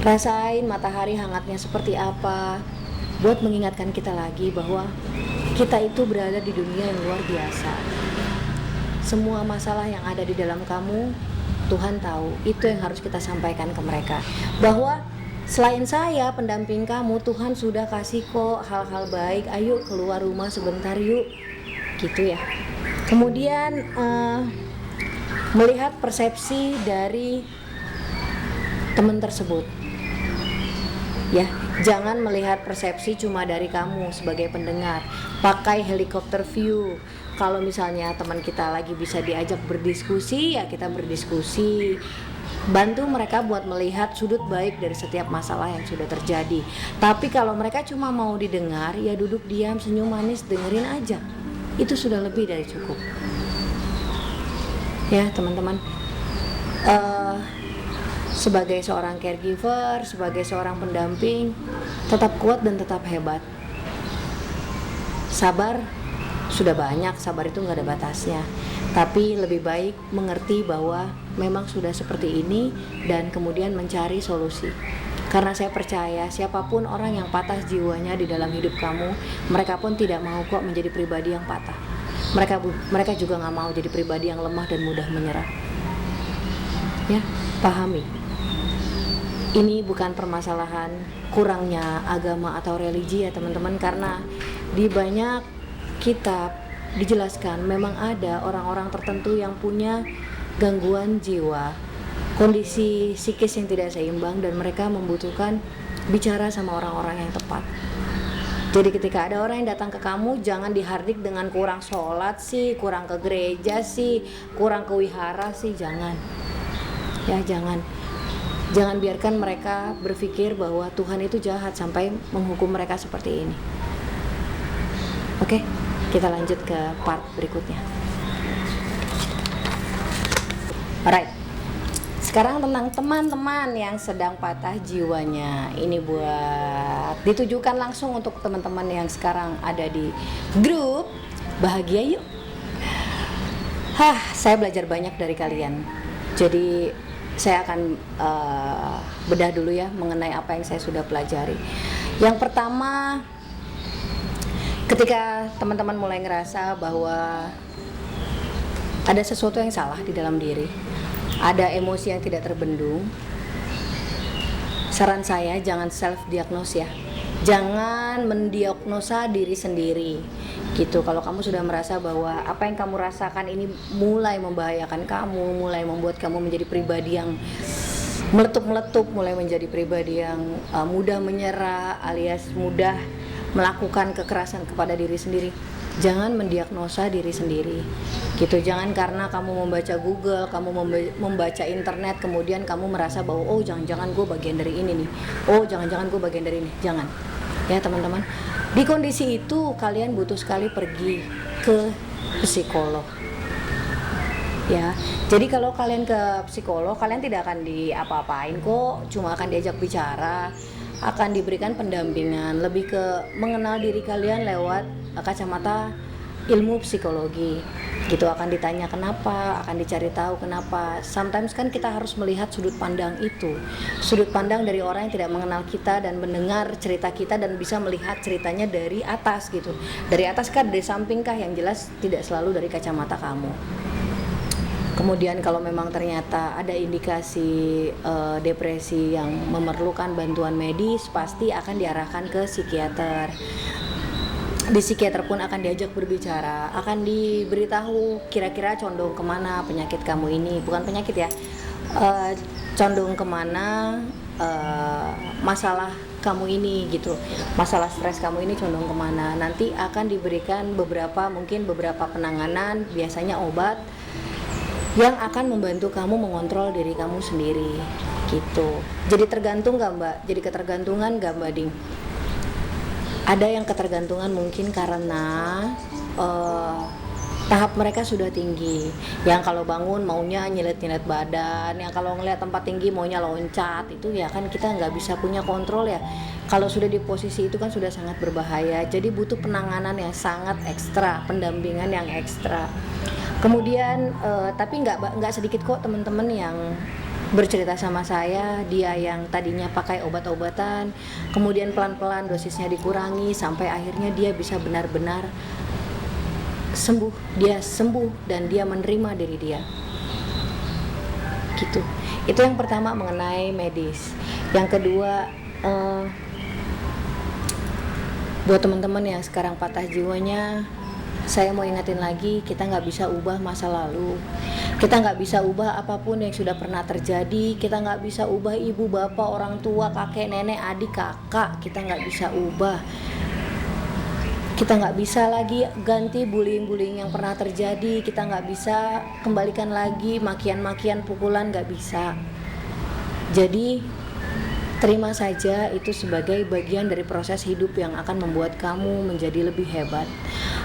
Rasain matahari hangatnya seperti apa, buat mengingatkan kita lagi bahwa kita itu berada di dunia yang luar biasa. Semua masalah yang ada di dalam kamu, Tuhan tahu. Itu yang harus kita sampaikan ke mereka, bahwa selain saya pendamping kamu, Tuhan sudah kasih kok hal-hal baik. Ayo keluar rumah sebentar yuk, gitu ya. Kemudian melihat persepsi dari teman tersebut, ya. Jangan melihat persepsi cuma dari kamu sebagai pendengar. Pakai helikopter view. Kalau misalnya teman kita lagi bisa diajak berdiskusi, ya kita berdiskusi. Bantu mereka buat melihat sudut baik dari setiap masalah yang sudah terjadi. Tapi kalau mereka cuma mau didengar, ya duduk diam, senyum manis, dengerin aja. Itu sudah lebih dari cukup. Ya teman-teman, sebagai seorang caregiver, sebagai seorang pendamping, tetap kuat dan tetap hebat. Sabar sudah banyak, sabar itu nggak ada batasnya. Tapi lebih baik mengerti bahwa memang sudah seperti ini dan kemudian mencari solusi. Karena saya percaya siapapun orang yang patah jiwanya di dalam hidup kamu, mereka pun tidak mau kok menjadi pribadi yang patah. Mereka juga nggak mau jadi pribadi yang lemah dan mudah menyerah. Ya, pahami. Ini bukan permasalahan kurangnya agama atau religi ya teman-teman, karena di banyak kitab dijelaskan memang ada orang-orang tertentu yang punya gangguan jiwa, kondisi psikis yang tidak seimbang, dan mereka membutuhkan bicara sama orang-orang yang tepat. Jadi ketika ada orang yang datang ke kamu, jangan dihardik dengan kurang sholat sih, kurang ke gereja sih, kurang ke wihara sih, jangan. Ya jangan biarkan mereka berpikir bahwa Tuhan itu jahat sampai menghukum mereka seperti ini. Oke, kita lanjut ke part berikutnya. Alright, sekarang tentang teman-teman yang sedang patah jiwanya. Ini buat ditujukan langsung untuk teman-teman yang sekarang ada di grup Bahagia Yuk. Saya belajar banyak dari kalian. Jadi saya akan bedah dulu ya mengenai apa yang saya sudah pelajari. Yang pertama, ketika teman-teman mulai ngerasa bahwa ada sesuatu yang salah di dalam diri, ada emosi yang tidak terbendung, saran saya jangan self-diagnose ya. Jangan mendiagnosa diri sendiri gitu. Kalau kamu sudah merasa bahwa apa yang kamu rasakan ini mulai membahayakan kamu, mulai membuat kamu menjadi pribadi yang meletup-meletup, mulai menjadi pribadi yang mudah menyerah alias mudah melakukan kekerasan kepada diri sendiri, jangan mendiagnosa diri sendiri gitu. Jangan karena kamu membaca Google, kamu membaca internet, kemudian kamu merasa bahwa oh jangan-jangan gue bagian dari ini nih, oh jangan-jangan gue bagian dari ini. Jangan ya teman-teman. Di kondisi itu kalian butuh sekali pergi ke psikolog ya. Jadi kalau kalian ke psikolog, kalian tidak akan diapa-apain kok, cuma akan diajak bicara, akan diberikan pendampingan, lebih ke mengenal diri kalian lewat kacamata ilmu psikologi gitu. Akan ditanya kenapa, akan dicari tahu kenapa. Sometimes kan kita harus melihat sudut pandang itu, sudut pandang dari orang yang tidak mengenal kita dan mendengar cerita kita dan bisa melihat ceritanya dari atas gitu, dari atas kah, dari samping kah, yang jelas tidak selalu dari kacamata kamu. Kemudian kalau memang ternyata ada indikasi depresi yang memerlukan bantuan medis, pasti akan diarahkan ke psikiater. Di psikiater pun akan diajak berbicara, akan diberitahu kira-kira condong kemana penyakit kamu ini, bukan penyakit ya, condong kemana masalah kamu ini gitu, masalah stres kamu ini condong kemana. Nanti akan diberikan mungkin beberapa penanganan, biasanya obat yang akan membantu kamu mengontrol diri kamu sendiri gitu. Jadi tergantung gak mbak? Jadi ketergantungan gak mbak Ding? Ada yang ketergantungan mungkin karena tahap mereka sudah tinggi, yang kalau bangun maunya nyilet-nyilet badan, yang kalau ngelihat tempat tinggi maunya loncat. Itu ya kan kita nggak bisa punya kontrol ya. Kalau sudah di posisi itu kan sudah sangat berbahaya. Jadi butuh penanganan yang sangat ekstra, pendampingan yang ekstra. Kemudian tapi nggak sedikit kok teman-teman yang bercerita sama saya, dia yang tadinya pakai obat-obatan, kemudian pelan-pelan dosisnya dikurangi sampai akhirnya dia bisa benar-benar sembuh. Dia sembuh dan dia menerima diri dia gitu. Itu yang pertama mengenai medis. Yang kedua, buat teman-teman yang sekarang patah jiwanya, saya mau ingetin lagi, kita nggak bisa ubah masa lalu, kita nggak bisa ubah apapun yang sudah pernah terjadi, kita nggak bisa ubah ibu, bapak, orang tua, kakek, nenek, adik, kakak, kita nggak bisa ubah. Kita nggak bisa lagi ganti bullying yang pernah terjadi, kita nggak bisa kembalikan lagi makian-makian, pukulan, nggak bisa. Jadi terima saja itu sebagai bagian dari proses hidup yang akan membuat kamu menjadi lebih hebat.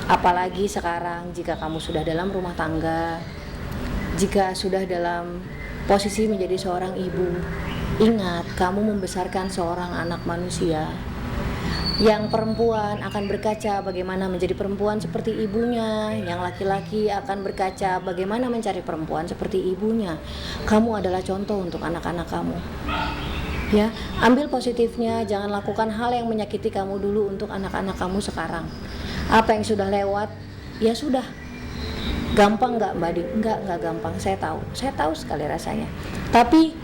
Apalagi sekarang jika kamu sudah dalam rumah tangga, jika sudah dalam posisi menjadi seorang ibu, ingat kamu membesarkan seorang anak manusia. Yang perempuan akan berkaca bagaimana menjadi perempuan seperti ibunya, yang laki-laki akan berkaca bagaimana mencari perempuan seperti ibunya. Kamu adalah contoh untuk anak-anak kamu. Ya, ambil positifnya, jangan lakukan hal yang menyakiti kamu dulu untuk anak-anak kamu sekarang. Apa yang sudah lewat, ya sudah. Gampang nggak Mbak Ding? Nggak gampang, saya tahu sekali rasanya. Tapi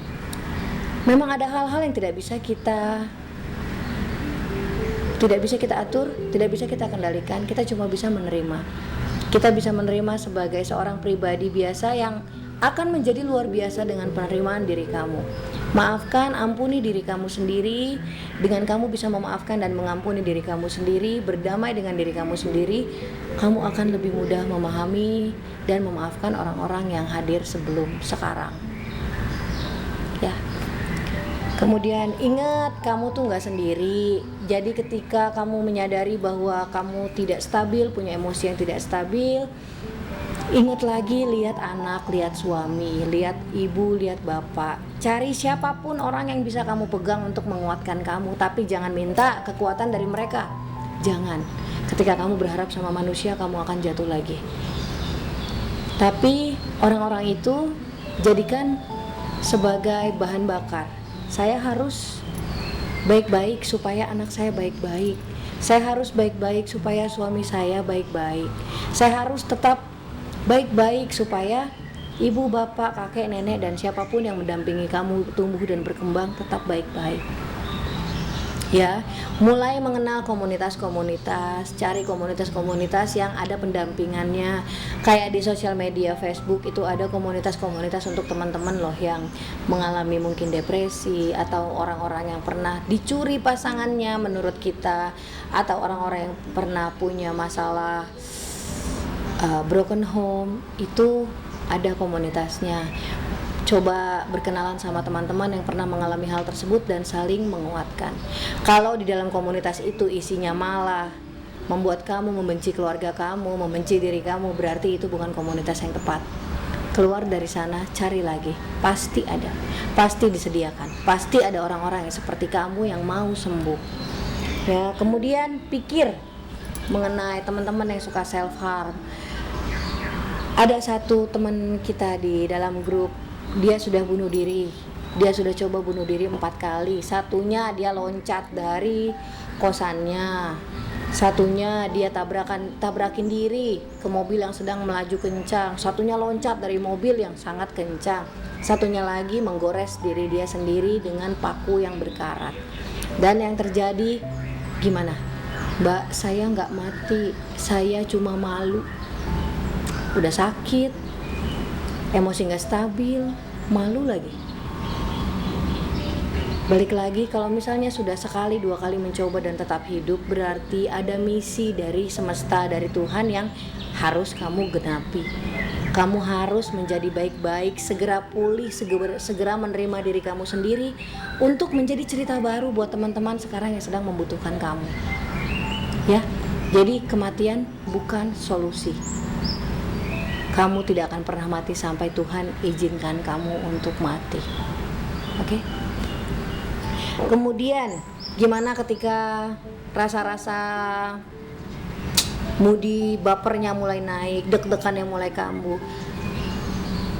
memang ada hal-hal yang tidak bisa kita atur, tidak bisa kita kendalikan. Kita cuma bisa menerima. Kita bisa menerima sebagai seorang pribadi biasa yang akan menjadi luar biasa dengan penerimaan diri kamu. Maafkan, ampuni diri kamu sendiri. Dengan kamu bisa memaafkan dan mengampuni diri kamu sendiri, berdamai dengan diri kamu sendiri, kamu akan lebih mudah memahami dan memaafkan orang-orang yang hadir sebelum sekarang. Ya. Kemudian ingat, kamu tuh gak sendiri. Jadi ketika kamu menyadari bahwa kamu tidak stabil, punya emosi yang tidak stabil, ingat lagi, lihat anak, lihat suami, lihat ibu, lihat bapak. Cari siapapun orang yang bisa kamu pegang untuk menguatkan kamu. Tapi jangan minta kekuatan dari mereka. Jangan. Ketika kamu berharap sama manusia, kamu akan jatuh lagi. Tapi orang-orang itu jadikan sebagai bahan bakar. Saya harus baik-baik supaya anak saya baik-baik. Saya harus baik-baik supaya suami saya baik-baik. Saya harus tetap baik-baik supaya ibu, bapak, kakek, nenek, dan siapapun yang mendampingi kamu tumbuh dan berkembang tetap baik-baik. Ya, mulai mengenal komunitas-komunitas, cari komunitas-komunitas yang ada pendampingannya. Kayak di sosial media Facebook itu ada komunitas-komunitas untuk teman-teman loh yang mengalami mungkin depresi, atau orang-orang yang pernah dicuri pasangannya menurut kita, atau orang-orang yang pernah punya masalah broken home. Itu ada komunitasnya. Coba berkenalan sama teman-teman yang pernah mengalami hal tersebut dan saling menguatkan. Kalau di dalam komunitas itu isinya malah membuat kamu membenci keluarga kamu, membenci diri kamu, berarti itu bukan komunitas yang tepat. keluar dari sana, cari lagi, pasti ada, pasti disediakan, pasti ada orang-orang yang seperti kamu yang mau sembuh. Ya, kemudian pikir mengenai teman-teman yang suka self harm. Ada satu teman kita di dalam grup, dia sudah bunuh diri. Dia sudah coba bunuh diri 4 kali. Satunya dia loncat dari kosannya. Satunya dia tabrakin diri ke mobil yang sedang melaju kencang. Satunya loncat dari mobil yang sangat kencang. Satunya lagi menggores diri dia sendiri dengan paku yang berkarat. Dan yang terjadi gimana? Mbak, saya nggak mati, saya cuma malu. Udah sakit, emosi nggak stabil, malu lagi. Balik lagi, kalau misalnya sudah sekali 2 kali mencoba dan tetap hidup, berarti ada misi dari semesta, dari Tuhan yang harus kamu genapi. Kamu harus menjadi baik-baik, segera pulih, segera menerima diri kamu sendiri untuk menjadi cerita baru buat teman-teman sekarang yang sedang membutuhkan kamu. Ya, jadi kematian bukan solusi. Kamu tidak akan pernah mati sampai Tuhan izinkan kamu untuk mati. Oke? Kemudian, gimana ketika rasa-rasa moody, bapernya mulai naik, deg-degannya mulai kambuh?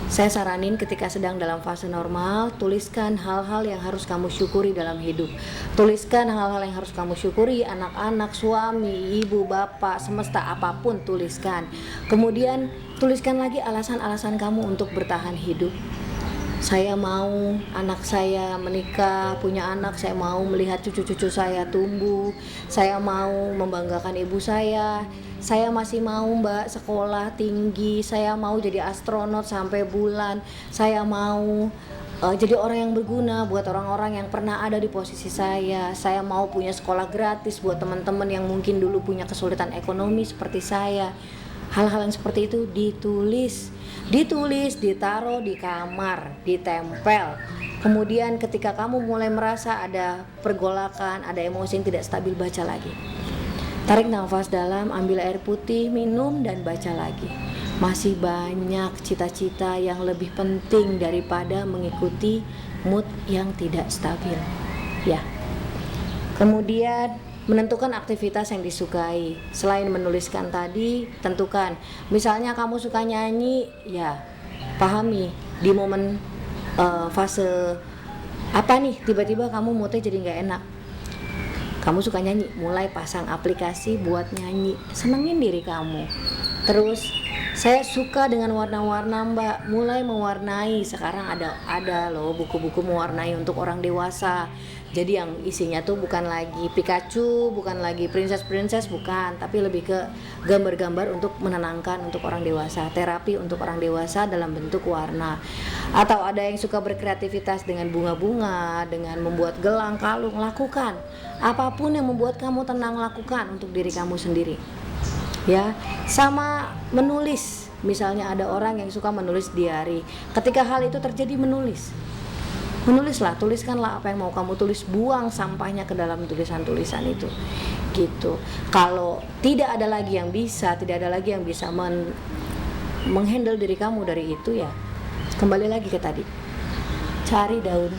Saya saranin ketika sedang dalam fase normal, tuliskan hal-hal yang harus kamu syukuri dalam hidup. Tuliskan hal-hal yang harus kamu syukuri, anak-anak, suami, ibu, bapak, semesta, apapun tuliskan. Kemudian tuliskan lagi alasan-alasan kamu untuk bertahan hidup. Saya mau anak saya menikah, punya anak, saya mau melihat cucu-cucu saya tumbuh, saya mau membanggakan ibu saya masih mau Mbak sekolah tinggi, saya mau jadi astronot sampai bulan, saya mau jadi orang yang berguna buat orang-orang yang pernah ada di posisi saya mau punya sekolah gratis buat teman-teman yang mungkin dulu punya kesulitan ekonomi seperti saya. Hal-hal yang seperti itu ditulis, ditaruh di kamar, ditempel. Kemudian ketika kamu mulai merasa ada pergolakan, ada emosi yang tidak stabil, baca lagi. Tarik nafas dalam, ambil air putih, minum dan baca lagi. Masih banyak cita-cita yang lebih penting daripada mengikuti mood yang tidak stabil. Ya. Kemudian menentukan aktivitas yang disukai. Selain menuliskan tadi, tentukan. Misalnya kamu suka nyanyi, ya pahami di momen fase apa nih, tiba-tiba kamu moodnya jadi nggak enak. Kamu suka nyanyi, mulai pasang aplikasi buat nyanyi, senengin diri kamu. Terus saya suka dengan warna-warna Mbak, mulai mewarnai. Sekarang ada loh buku-buku mewarnai untuk orang dewasa. Jadi yang isinya tuh bukan lagi Pikachu, bukan lagi princess, bukan, tapi lebih ke gambar-gambar untuk menenangkan untuk orang dewasa, terapi untuk orang dewasa dalam bentuk warna. Atau ada yang suka berkreativitas dengan bunga-bunga, dengan membuat gelang, kalung, lakukan. Apapun yang membuat kamu tenang, lakukan untuk diri kamu sendiri. Ya, sama menulis. Misalnya ada orang yang suka menulis diary. Ketika hal itu terjadi, menulislah, tuliskanlah apa yang mau kamu tulis, buang sampahnya ke dalam tulisan-tulisan itu. Gitu. Kalau tidak ada lagi yang bisa menghandle diri kamu dari itu, ya kembali lagi ke tadi. Cari daun.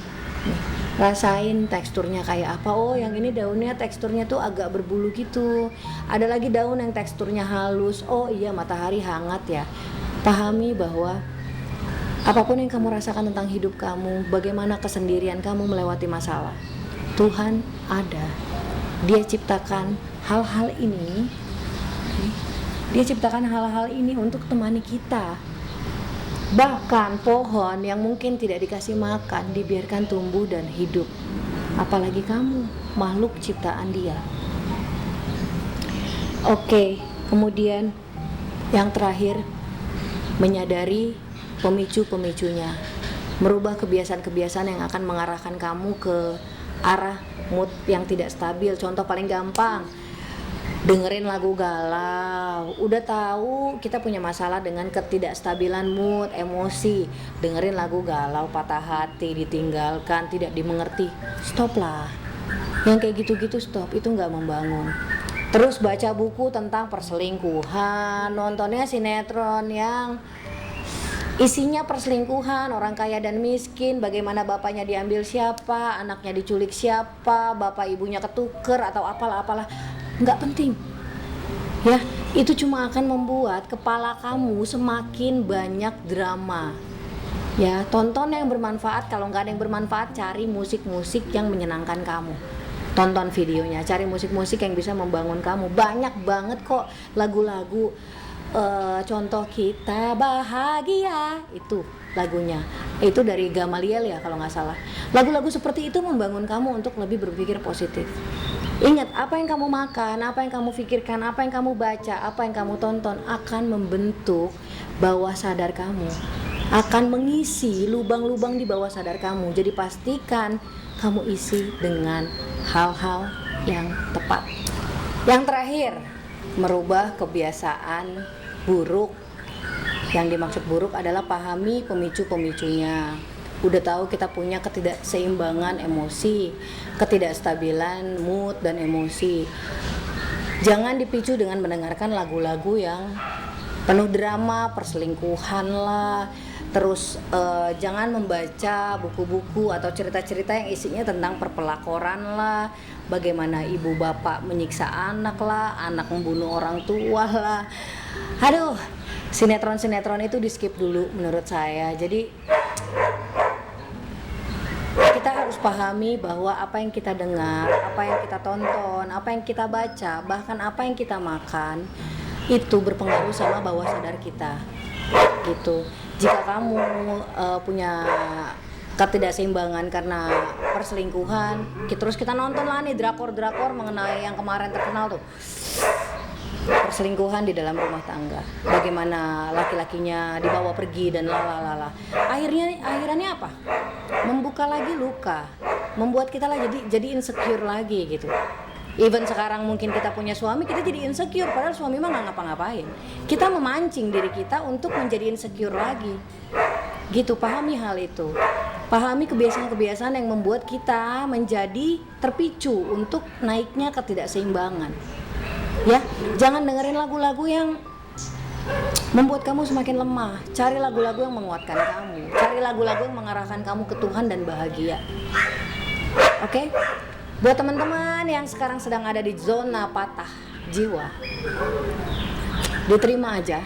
Rasain teksturnya kayak apa. Oh, yang ini daunnya teksturnya tuh agak berbulu gitu. Ada lagi daun yang teksturnya halus. Oh iya, matahari hangat ya. Pahami bahwa apapun yang kamu rasakan tentang hidup kamu, bagaimana kesendirian kamu melewati masalah, Tuhan ada. Dia ciptakan hal-hal ini. Dia ciptakan hal-hal ini untuk temani kita. Bahkan pohon yang mungkin tidak dikasih makan dibiarkan tumbuh dan hidup. Apalagi kamu, makhluk ciptaan Dia. Oke, kemudian yang terakhir, menyadari pemicu-pemicunya. Merubah kebiasaan-kebiasaan yang akan mengarahkan kamu ke arah mood yang tidak stabil. Contoh paling gampang, dengerin lagu galau. Udah tahu kita punya masalah dengan ketidakstabilan mood, emosi. Dengerin lagu galau, patah hati, ditinggalkan, tidak dimengerti. Stop lah. Yang kayak gitu-gitu stop, itu gak membangun. Terus baca buku tentang perselingkuhan, nontonnya sinetron yang Isinya perselingkuhan, orang kaya dan miskin, bagaimana bapaknya diambil siapa, anaknya diculik siapa, bapak ibunya ketuker atau apalah-apalah. Nggak penting. Ya, itu cuma akan membuat kepala kamu semakin banyak drama. Ya, tonton yang bermanfaat. Kalau nggak ada yang bermanfaat, cari musik-musik yang menyenangkan kamu. Tonton videonya, cari musik-musik yang bisa membangun kamu. Banyak banget kok lagu-lagu. Contoh kita bahagia, itu lagunya. Itu dari Gamaliel ya kalau nggak salah. Lagu-lagu seperti itu membangun kamu untuk lebih berpikir positif. Ingat, apa yang kamu makan, apa yang kamu pikirkan, apa yang kamu baca, apa yang kamu tonton akan membentuk bawah sadar kamu, akan mengisi lubang-lubang di bawah sadar kamu. Jadi pastikan kamu isi dengan hal-hal yang tepat. Yang terakhir, merubah kebiasaan buruk. Yang dimaksud buruk adalah pahami pemicu-pemicunya. Udah tahu kita punya ketidakseimbangan emosi, ketidakstabilan mood dan emosi. Jangan dipicu dengan mendengarkan lagu-lagu yang penuh drama, perselingkuhan lah. Terus jangan membaca buku-buku atau cerita-cerita yang isinya tentang perpelakoran lah, bagaimana ibu bapak menyiksa anak lah, anak membunuh orang tua lah. Aduh, sinetron-sinetron itu di skip dulu menurut saya. Jadi kita harus pahami bahwa apa yang kita dengar, apa yang kita tonton, apa yang kita baca, bahkan apa yang kita makan itu berpengaruh sama bawah sadar kita. Gitu. Jika kamu punya ketidakseimbangan karena perselingkuhan, terus kita nonton lah nih drakor-drakor mengenai yang kemarin terkenal tuh, perselingkuhan di dalam rumah tangga, bagaimana laki-lakinya dibawa pergi dan lalalala. Akhirnya apa? Membuka lagi luka, membuat kita lah jadi insecure lagi gitu. Even sekarang mungkin kita punya suami, kita jadi insecure, padahal suami mah nggak ngapa-ngapain. Kita memancing diri kita untuk menjadi insecure lagi. Gitu, pahami hal itu. Pahami kebiasaan-kebiasaan yang membuat kita menjadi terpicu untuk naiknya ketidakseimbangan. Ya, jangan dengerin lagu-lagu yang membuat kamu semakin lemah. Cari lagu-lagu yang menguatkan kamu. Cari lagu-lagu yang mengarahkan kamu ke Tuhan dan bahagia. Oke? Buat teman-teman yang sekarang sedang ada di zona patah jiwa, diterima aja.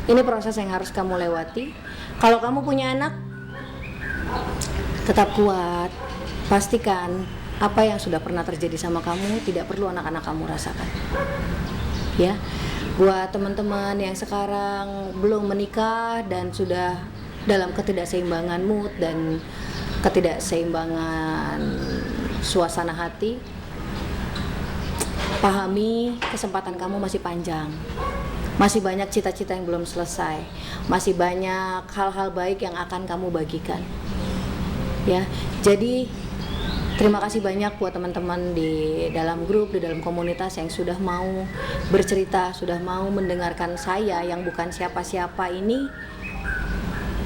Ini proses yang harus kamu lewati. Kalau kamu punya anak, tetap kuat. Pastikan apa yang sudah pernah terjadi sama kamu tidak perlu anak-anak kamu rasakan. Ya, buat teman-teman yang sekarang belum menikah dan sudah dalam ketidakseimbangan mood dan ketidakseimbangan suasana hati, pahami kesempatan kamu masih panjang, masih banyak cita-cita yang belum selesai, masih banyak hal-hal baik yang akan kamu bagikan. Ya, jadi terima kasih banyak buat teman-teman di dalam grup, di dalam komunitas yang sudah mau bercerita, sudah mau mendengarkan saya yang bukan siapa-siapa ini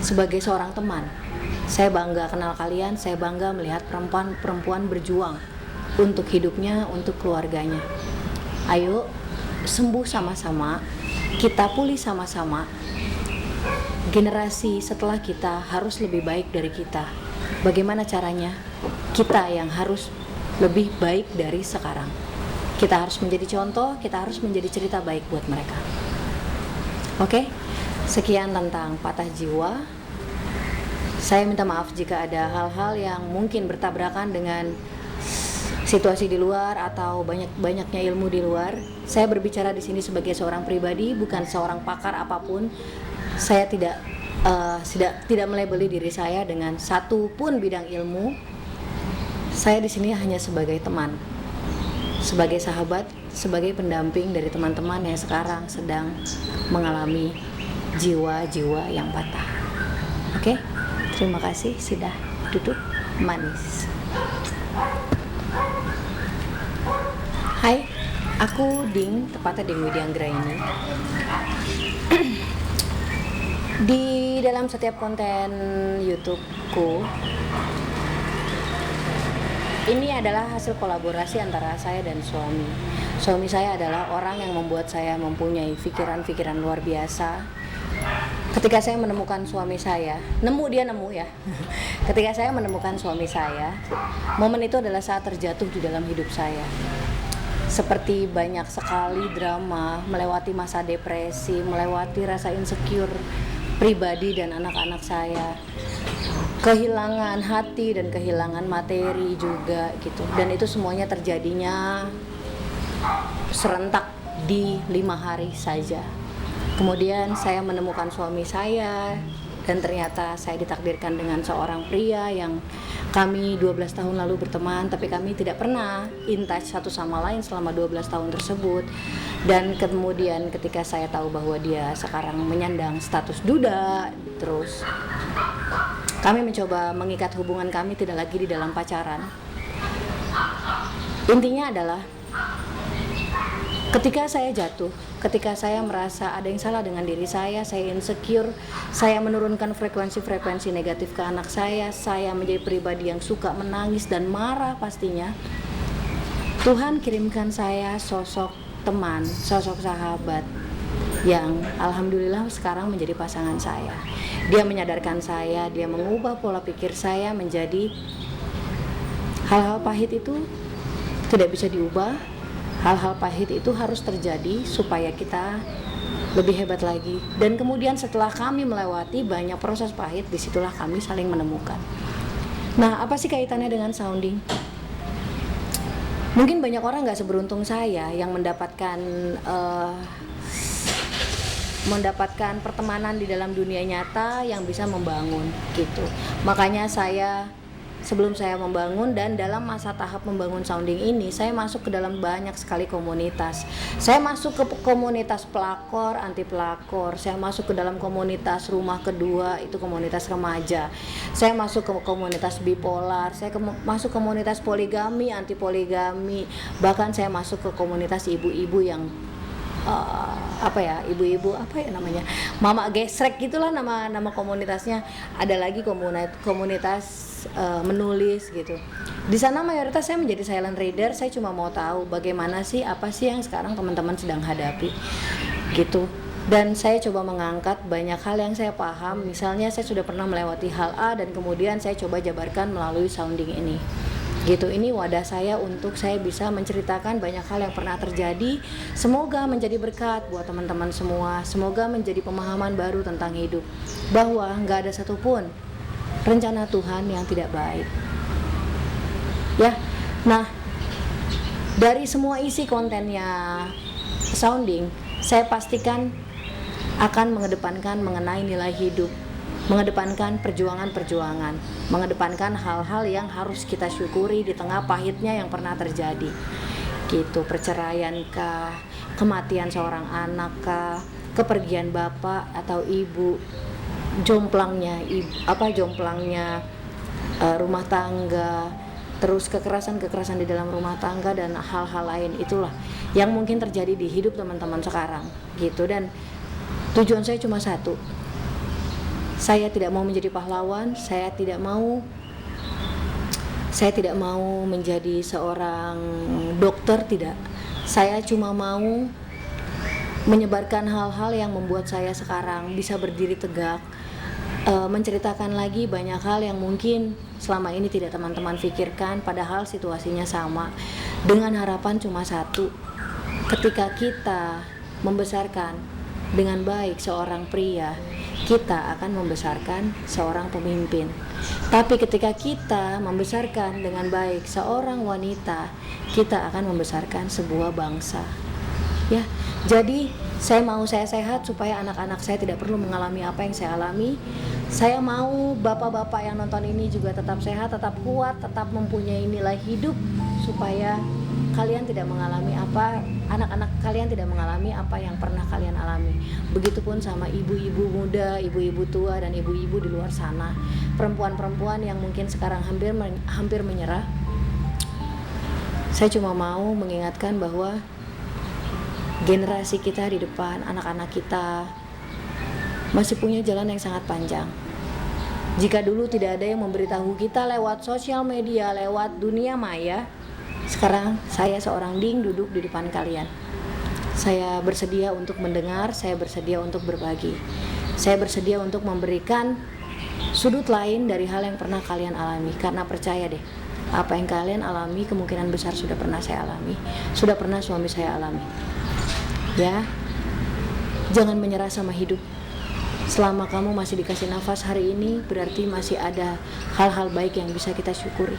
sebagai seorang teman. Saya bangga kenal kalian, saya bangga melihat perempuan berjuang untuk hidupnya, untuk keluarganya. Ayo sembuh sama-sama, kita pulih sama-sama. Generasi setelah kita harus lebih baik dari kita. Bagaimana caranya? Kita yang harus lebih baik dari sekarang. Kita harus menjadi contoh, kita harus menjadi cerita baik buat mereka. Oke? Sekian tentang patah jiwa. Saya minta maaf jika ada hal-hal yang mungkin bertabrakan dengan situasi di luar atau banyaknya ilmu di luar. Saya berbicara di sini sebagai seorang pribadi, bukan seorang pakar apapun. Saya tidak melabeli diri saya dengan satu pun bidang ilmu. Saya di sini hanya sebagai teman, sebagai sahabat, sebagai pendamping dari teman-teman yang sekarang sedang mengalami jiwa-jiwa yang patah. Oke? Terima kasih sudah duduk manis. Hai, aku Ding, tepatnya Ding Widianggra ini. Di dalam setiap konten YouTubeku, ini adalah hasil kolaborasi antara saya dan suami. Suami saya adalah orang yang membuat saya mempunyai pikiran-pikiran luar biasa, Ketika saya menemukan suami saya, nemu ya. Ketika saya menemukan suami saya, momen itu adalah saat terjatuh di dalam hidup saya. Seperti banyak sekali drama, melewati masa depresi, melewati rasa insecure pribadi dan anak-anak saya, kehilangan hati dan kehilangan materi juga gitu. Dan itu semuanya terjadinya serentak di 5 hari saja. Kemudian saya menemukan suami saya, dan ternyata saya ditakdirkan dengan seorang pria yang kami 12 tahun lalu berteman, tapi kami tidak pernah in touch satu sama lain selama 12 tahun tersebut. Dan kemudian ketika saya tahu bahwa dia sekarang menyandang status duda, terus kami mencoba mengikat hubungan kami tidak lagi di dalam pacaran. Intinya adalah ketika saya jatuh, ketika saya merasa ada yang salah dengan diri saya insecure, saya menurunkan frekuensi-frekuensi negatif ke anak saya menjadi pribadi yang suka menangis dan marah pastinya. Tuhan kirimkan saya sosok teman, sosok sahabat yang alhamdulillah sekarang menjadi pasangan saya. Dia menyadarkan saya, dia mengubah pola pikir saya menjadi hal-hal pahit itu tidak bisa diubah. Hal-hal pahit itu harus terjadi supaya kita lebih hebat lagi. Dan kemudian setelah kami melewati banyak proses pahit, disitulah kami saling menemukan. Nah, apa sih kaitannya dengan sounding? Mungkin banyak orang gak seberuntung saya yang mendapatkan pertemanan di dalam dunia nyata yang bisa membangun gitu. Makanya sebelum saya membangun dan dalam masa tahap membangun sounding ini, saya masuk ke dalam banyak sekali komunitas. Saya masuk ke komunitas pelakor, anti pelakor. Saya masuk ke dalam komunitas rumah kedua, itu komunitas remaja. Saya masuk ke komunitas bipolar. Saya masuk komunitas poligami, anti poligami. Bahkan saya masuk ke komunitas ibu-ibu yang mama gesrek gitulah nama komunitasnya. Ada lagi komunitas menulis gitu. Di sana mayoritas saya menjadi silent reader. Saya cuma mau tahu bagaimana sih, apa sih yang sekarang teman-teman sedang hadapi gitu. Dan saya coba mengangkat banyak hal yang saya paham. Misalnya saya sudah pernah melewati hal A dan kemudian saya coba jabarkan melalui sounding ini gitu. Ini wadah saya untuk saya bisa menceritakan banyak hal yang pernah terjadi. Semoga menjadi berkat buat teman-teman semua. Semoga menjadi pemahaman baru tentang hidup, bahwa gak ada satupun rencana Tuhan yang tidak baik ya. Nah, dari semua isi kontennya sounding, saya pastikan akan mengedepankan mengenai nilai hidup, mengedepankan perjuangan-perjuangan, mengedepankan hal-hal yang harus kita syukuri di tengah pahitnya yang pernah terjadi gitu. Perceraian kah, kematian seorang anak kah, kepergian bapak atau ibu, jomplangnya rumah tangga, terus kekerasan di dalam rumah tangga dan hal-hal lain, itulah yang mungkin terjadi di hidup teman-teman sekarang gitu. Dan tujuan saya cuma satu, saya tidak mau menjadi pahlawan, saya tidak mau menjadi seorang dokter, tidak. Saya cuma mau menyebarkan hal-hal yang membuat saya sekarang bisa berdiri tegak, menceritakan lagi banyak hal yang mungkin selama ini tidak teman-teman pikirkan, padahal situasinya sama, dengan harapan cuma satu. Ketika kita membesarkan dengan baik seorang pria, kita akan membesarkan seorang pemimpin. Tapi ketika kita membesarkan dengan baik seorang wanita, kita akan membesarkan sebuah bangsa ya. Jadi saya mau saya sehat supaya anak-anak saya tidak perlu mengalami apa yang saya alami. Saya mau bapak-bapak yang nonton ini juga tetap sehat, tetap kuat, tetap mempunyai nilai hidup, supaya kalian tidak mengalami anak-anak kalian tidak mengalami apa yang pernah kalian alami. Begitupun sama ibu-ibu muda, ibu-ibu tua, dan ibu-ibu di luar sana, perempuan-perempuan yang mungkin sekarang hampir menyerah. Saya cuma mau mengingatkan bahwa generasi kita di depan, anak-anak kita masih punya jalan yang sangat panjang. Jika dulu tidak ada yang memberitahu kita lewat sosial media, lewat dunia maya, sekarang saya seorang Ding duduk di depan kalian. Saya bersedia untuk mendengar, saya bersedia untuk berbagi. Saya bersedia untuk memberikan sudut lain dari hal yang pernah kalian alami, karena percaya deh, apa yang kalian alami kemungkinan besar sudah pernah saya alami, sudah pernah suami saya alami. Ya, jangan menyerah sama hidup. Selama kamu masih dikasih nafas hari ini, berarti masih ada hal-hal baik yang bisa kita syukuri.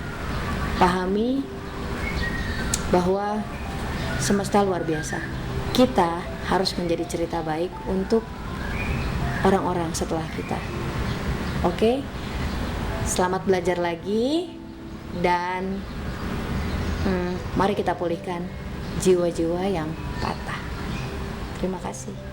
Pahami bahwa semesta luar biasa. Kita harus menjadi cerita baik untuk orang-orang setelah kita. Oke? Selamat belajar lagi, dan mari kita pulihkan jiwa-jiwa yang patah. Terima kasih.